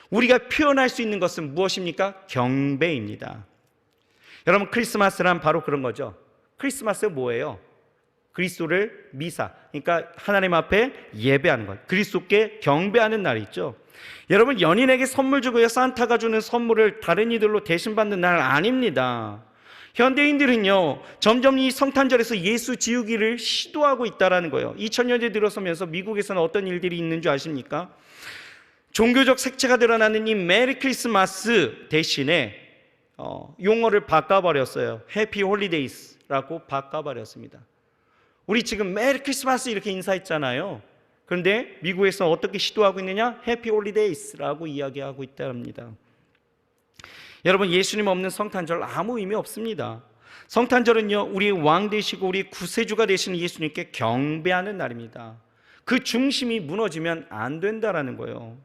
우리가 표현할 수 있는 것은 무엇입니까? 경배입니다. 여러분, 크리스마스란 바로 그런 거죠. 크리스마스가 뭐예요? 그리스도를 미사, 그러니까 하나님 앞에 예배하는 것, 그리스도께 경배하는 날이 있죠. 여러분, 연인에게 선물 주고요 산타가 주는 선물을 다른 이들로 대신 받는 날 아닙니다. 현대인들은요 점점 이 성탄절에서 예수 지우기를 시도하고 있다는 거예요. 2000년대 들어서면서 미국에서는 어떤 일들이 있는 줄 아십니까? 종교적 색채가 드러나는 이 메리 크리스마스 대신에 용어를 바꿔버렸어요. 해피 홀리데이스라고 바꿔버렸습니다. 우리 지금 메리 크리스마스 이렇게 인사했잖아요. 그런데 미국에서 어떻게 시도하고 있느냐? 해피 홀리데이스라고 이야기하고 있답니다. 여러분, 예수님 없는 성탄절 아무 의미 없습니다. 성탄절은요 우리의 왕 되시고 우리의 구세주가 되시는 예수님께 경배하는 날입니다. 그 중심이 무너지면 안 된다라는 거예요.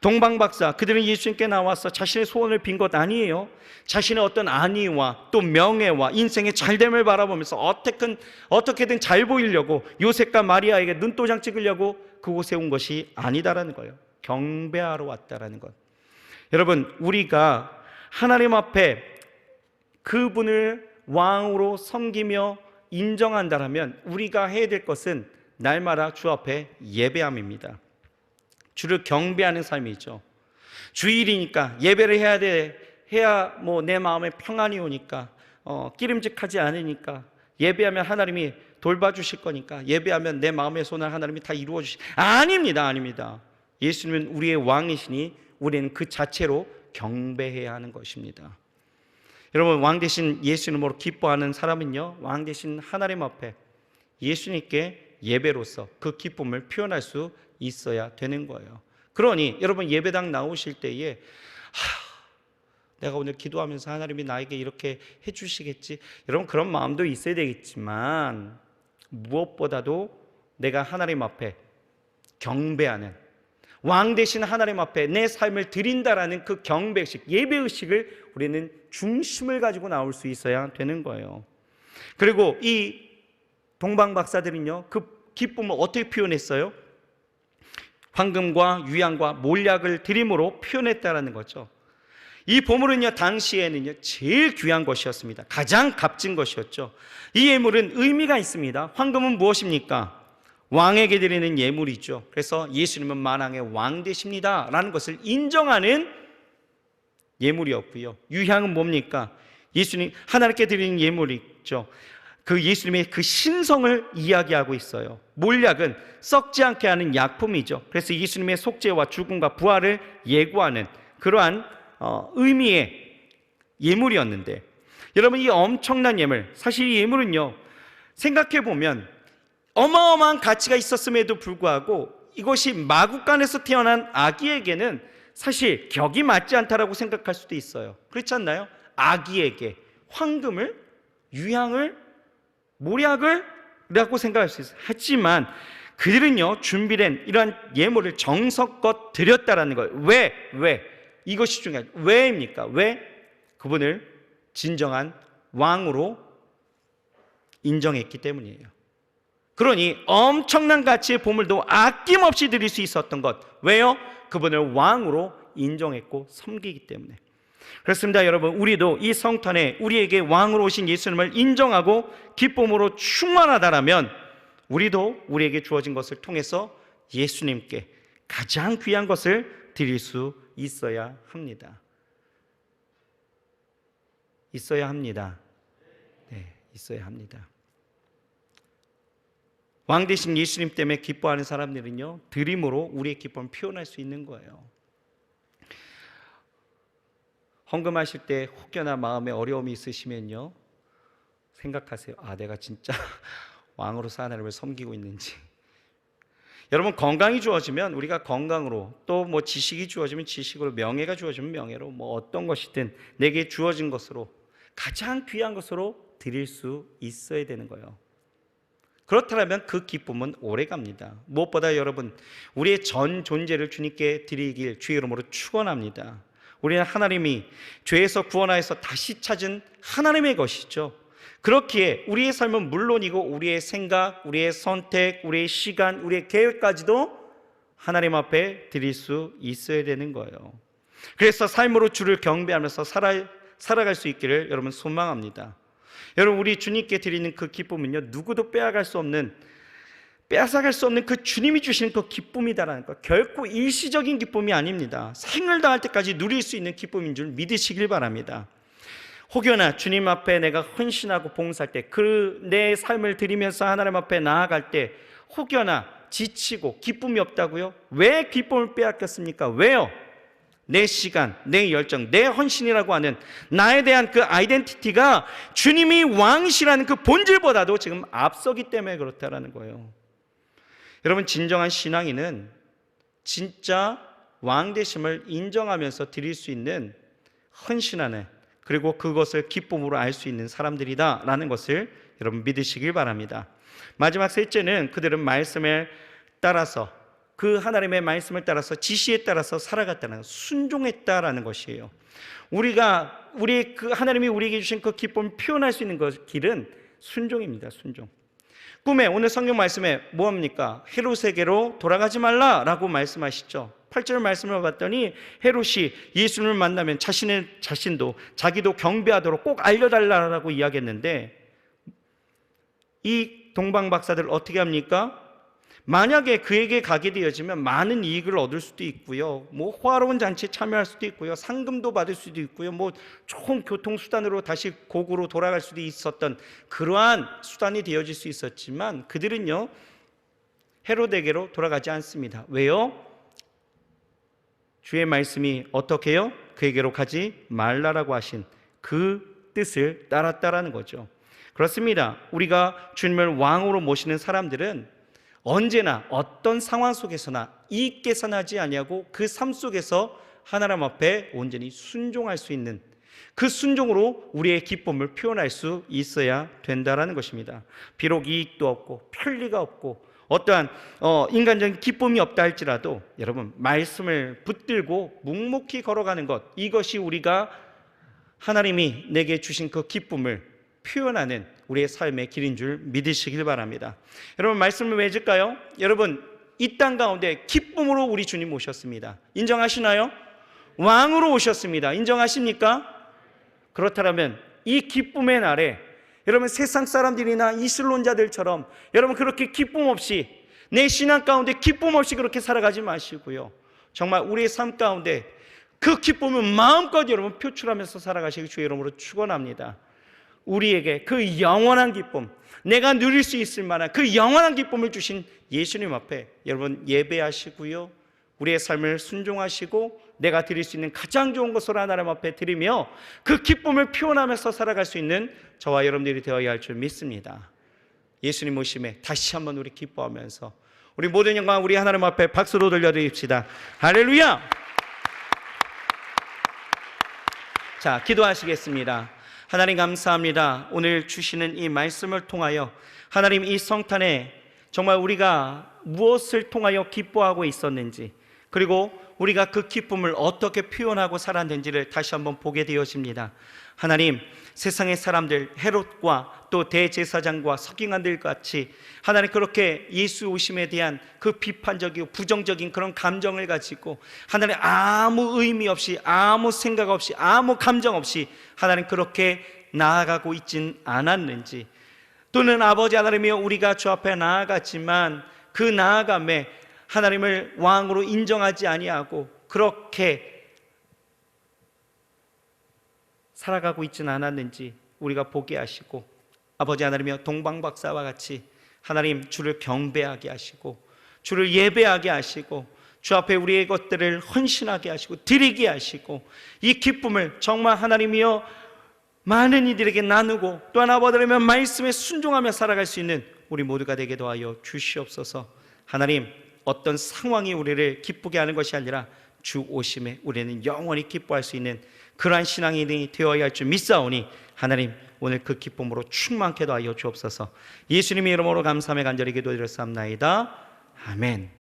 동방박사, 그들은 예수님께 나와서 자신의 소원을 빈 것 아니에요. 자신의 어떤 안위와 또 명예와 인생의 잘됨을 바라보면서 어떻게든 잘 보이려고 요셉과 마리아에게 눈도장 찍으려고 그곳에 온 것이 아니다라는 거예요. 경배하러 왔다라는 것. 여러분, 우리가 하나님 앞에 그분을 왕으로 섬기며 인정한다라면 우리가 해야 될 것은 날마다 주 앞에 예배함입니다. 주를 경배하는 삶이죠. 주일이니까 예배를 해야 뭐 내 마음에 평안이 오니까 끼름직하지 않으니까 예배하면 하나님이 돌봐주실 거니까 예배하면 내 마음의 소원을 하나님이 다 이루어 아닙니다. 예수님은 우리의 왕이시니 우리는 그 자체로 경배해야 하는 것입니다. 여러분, 왕 대신 예수님으로 기뻐하는 사람은요 왕 대신 하나님 앞에 예수님께 예배로서 그 기쁨을 표현할 수 있어야 되는 거예요. 그러니 여러분, 예배당 나오실 때에 내가 오늘 기도하면서 하나님이 나에게 이렇게 해주시겠지, 여러분 그런 마음도 있어야 되겠지만 무엇보다도 내가 하나님 앞에 경배하는, 왕 대신 하나님 앞에 내 삶을 드린다라는 그 경배의식, 예배의식을 우리는 중심을 가지고 나올 수 있어야 되는 거예요. 그리고 이 동방박사들은요 그 기쁨을 어떻게 표현했어요? 황금과 유향과 몰약을 드림으로 표현했다라는 거죠. 이 보물은요 당시에는요 제일 귀한 것이었습니다. 가장 값진 것이었죠. 이 예물은 의미가 있습니다. 황금은 무엇입니까? 왕에게 드리는 예물이죠. 그래서 예수님은 만왕의 왕 되십니다 라는 것을 인정하는 예물이었고요. 유향은 뭡니까? 예수님 하나님께 드리는 예물이죠. 그 예수님의 그 신성을 이야기하고 있어요. 몰약은 썩지 않게 하는 약품이죠. 그래서 예수님의 속죄와 죽음과 부활을 예고하는 그러한 의미의 예물이었는데, 여러분 이 엄청난 예물, 사실 이 예물은요 생각해 보면 어마어마한 가치가 있었음에도 불구하고 이것이 마구간에서 태어난 아기에게는 사실 격이 맞지 않다라고 생각할 수도 있어요. 그렇지 않나요? 아기에게 황금을, 유향을, 몰약을 라고 생각할 수 있어요. 하지만 그들은요 준비된 이러한 예물을 정성껏 드렸다라는 거예요. 왜? 이것이 중요하죠. 왜입니까? 왜? 그분을 진정한 왕으로 인정했기 때문이에요. 그러니 엄청난 가치의 보물도 아낌없이 드릴 수 있었던 것. 왜요? 그분을 왕으로 인정했고 섬기기 때문에. 그렇습니다. 여러분, 우리도 이 성탄에 우리에게 왕으로 오신 예수님을 인정하고 기쁨으로 충만하다라면 우리도 우리에게 주어진 것을 통해서 예수님께 가장 귀한 것을 드릴 수 있어야 합니다. 있어야 합니다. 네, 있어야 합니다. 왕 대신 예수님 때문에 기뻐하는 사람들은요, 드림으로 우리의 기쁨을 표현할 수 있는 거예요. 헌금하실 때 혹여나 마음에 어려움이 있으시면요, 생각하세요. 내가 진짜 왕으로서 하나님을 섬기고 있는지. 여러분, 건강이 주어지면 우리가 건강으로, 또 뭐 지식이 주어지면 지식으로, 명예가 주어지면 명예로, 뭐 어떤 것이든 내게 주어진 것으로 가장 귀한 것으로 드릴 수 있어야 되는 거예요. 그렇다면 그 기쁨은 오래 갑니다. 무엇보다 여러분, 우리의 전 존재를 주님께 드리길 주의 이름으로 축원합니다. 우리는 하나님이 죄에서 구원하여서 다시 찾은 하나님의 것이죠. 그렇기에 우리의 삶은 물론이고 우리의 생각, 우리의 선택, 우리의 시간, 우리의 계획까지도 하나님 앞에 드릴 수 있어야 되는 거예요. 그래서 삶으로 주를 경배하면서 살아갈 수 있기를 여러분 소망합니다. 여러분, 우리 주님께 드리는 그 기쁨은요, 누구도 빼앗아갈 수 없는 그 주님이 주시는 그 기쁨이다라는 것, 결코 일시적인 기쁨이 아닙니다. 생을 다할 때까지 누릴 수 있는 기쁨인 줄 믿으시길 바랍니다. 혹여나 주님 앞에 내가 헌신하고 봉사할 때, 내 삶을 드리면서 하나님 앞에 나아갈 때 혹여나 지치고 기쁨이 없다고요? 왜 기쁨을 빼앗겼습니까? 왜요? 내 시간, 내 열정, 내 헌신이라고 하는 나에 대한 그 아이덴티티가 주님이 왕이시라는 그 본질보다도 지금 앞서기 때문에 그렇다라는 거예요. 여러분, 진정한 신앙인은 진짜 왕 되심을 인정하면서 드릴 수 있는 헌신하는, 그리고 그것을 기쁨으로 알 수 있는 사람들이다라는 것을 여러분 믿으시길 바랍니다. 마지막 셋째는 그들은 말씀을 따라서, 그 하나님의 말씀을 따라서, 지시에 따라서 살아갔다는, 순종했다라는 것이에요. 우리 그 하나님이 우리에게 주신 그 기쁨을 표현할 수 있는 길은 순종입니다. 순종. 꿈에, 오늘 성경 말씀에 뭐합니까? 헤롯에게로 돌아가지 말라라고 말씀하시죠. 8절 말씀을 봤더니 헤롯이 예수님을 만나면 자신도 자기도 경배하도록 꼭 알려달라고 이야기했는데, 이 동방 박사들 어떻게 합니까? 만약에 그에게 가게 되어지면 많은 이익을 얻을 수도 있고요, 뭐 호화로운 잔치에 참여할 수도 있고요, 상금도 받을 수도 있고요, 뭐 좋은 교통수단으로 다시 고국으로 돌아갈 수도 있었던 그러한 수단이 되어질 수 있었지만, 그들은요 헤롯에게로 돌아가지 않습니다. 왜요? 주의 말씀이 어떻게 해요? 그에게로 가지 말라라고 하신 그 뜻을 따랐다라는 거죠. 그렇습니다. 우리가 주님을 왕으로 모시는 사람들은 언제나 어떤 상황 속에서나 이익 계산하지 아니하고 그 삶 속에서 하나님 앞에 온전히 순종할 수 있는, 그 순종으로 우리의 기쁨을 표현할 수 있어야 된다라는 것입니다. 비록 이익도 없고 편리가 없고 어떠한 인간적인 기쁨이 없다 할지라도 여러분, 말씀을 붙들고 묵묵히 걸어가는 것, 이것이 우리가 하나님이 내게 주신 그 기쁨을 표현하는 우리의 삶의 길인 줄 믿으시길 바랍니다. 여러분, 말씀을 맺을까요? 여러분, 이 땅 가운데 기쁨으로 우리 주님 오셨습니다. 인정하시나요? 왕으로 오셨습니다. 인정하십니까? 그렇다면 이 기쁨의 날에 여러분, 세상 사람들이나 이슬론자들처럼 여러분 그렇게 기쁨 없이, 내 신앙 가운데 기쁨 없이 그렇게 살아가지 마시고요, 정말 우리의 삶 가운데 그 기쁨을 마음껏 여러분 표출하면서 살아가시기 주의 이름으로 축원합니다. 우리에게 그 영원한 기쁨, 내가 누릴 수 있을 만한 그 영원한 기쁨을 주신 예수님 앞에 여러분 예배하시고요, 우리의 삶을 순종하시고 내가 드릴 수 있는 가장 좋은 것으로 하나님 앞에 드리며 그 기쁨을 표현하면서 살아갈 수 있는 저와 여러분들이 되어야 할 줄 믿습니다. 예수님 오심에 다시 한번 우리 기뻐하면서 우리 모든 영광 우리 하나님 앞에 박수로 돌려드립시다. 할렐루야. 자, 기도하시겠습니다. 하나님 감사합니다. 오늘 주시는 이 말씀을 통하여 하나님, 이 성탄에 정말 우리가 무엇을 통하여 기뻐하고 있었는지, 그리고 우리가 그 기쁨을 어떻게 표현하고 살았는지를 다시 한번 보게 되어집니다. 하나님, 세상의 사람들, 헤롯과 또 대제사장과 서기관들 같이 하나님 그렇게 예수 오심에 대한 그 비판적이고 부정적인 그런 감정을 가지고 하나님 아무 의미 없이, 아무 생각 없이, 아무 감정 없이 하나님 그렇게 나아가고 있진 않았는지, 또는 아버지 하나님이여, 우리가 주 앞에 나아갔지만 그 나아감에 하나님을 왕으로 인정하지 아니하고 그렇게 살아가고 있지는 않았는지 우리가 보게 하시고, 아버지 하나님이여 동방박사와 같이 하나님 주를 경배하게 하시고 주를 예배하게 하시고 주 앞에 우리의 것들을 헌신하게 하시고 드리게 하시고, 이 기쁨을 정말 하나님이여 많은 이들에게 나누고 또한 아버지 하나님의 말씀에 순종하며 살아갈 수 있는 우리 모두가 되게 도와여 주시옵소서. 하나님, 어떤 상황이 우리를 기쁘게 하는 것이 아니라 주 오심에 우리는 영원히 기뻐할 수 있는 그러한 신앙인이 되어야 할 줄 믿사오니 하나님 오늘 그 기쁨으로 충만케 하여 주옵소서. 예수님의 이름으로 감사하며 간절히 기도드렸사옵나이다. 아멘.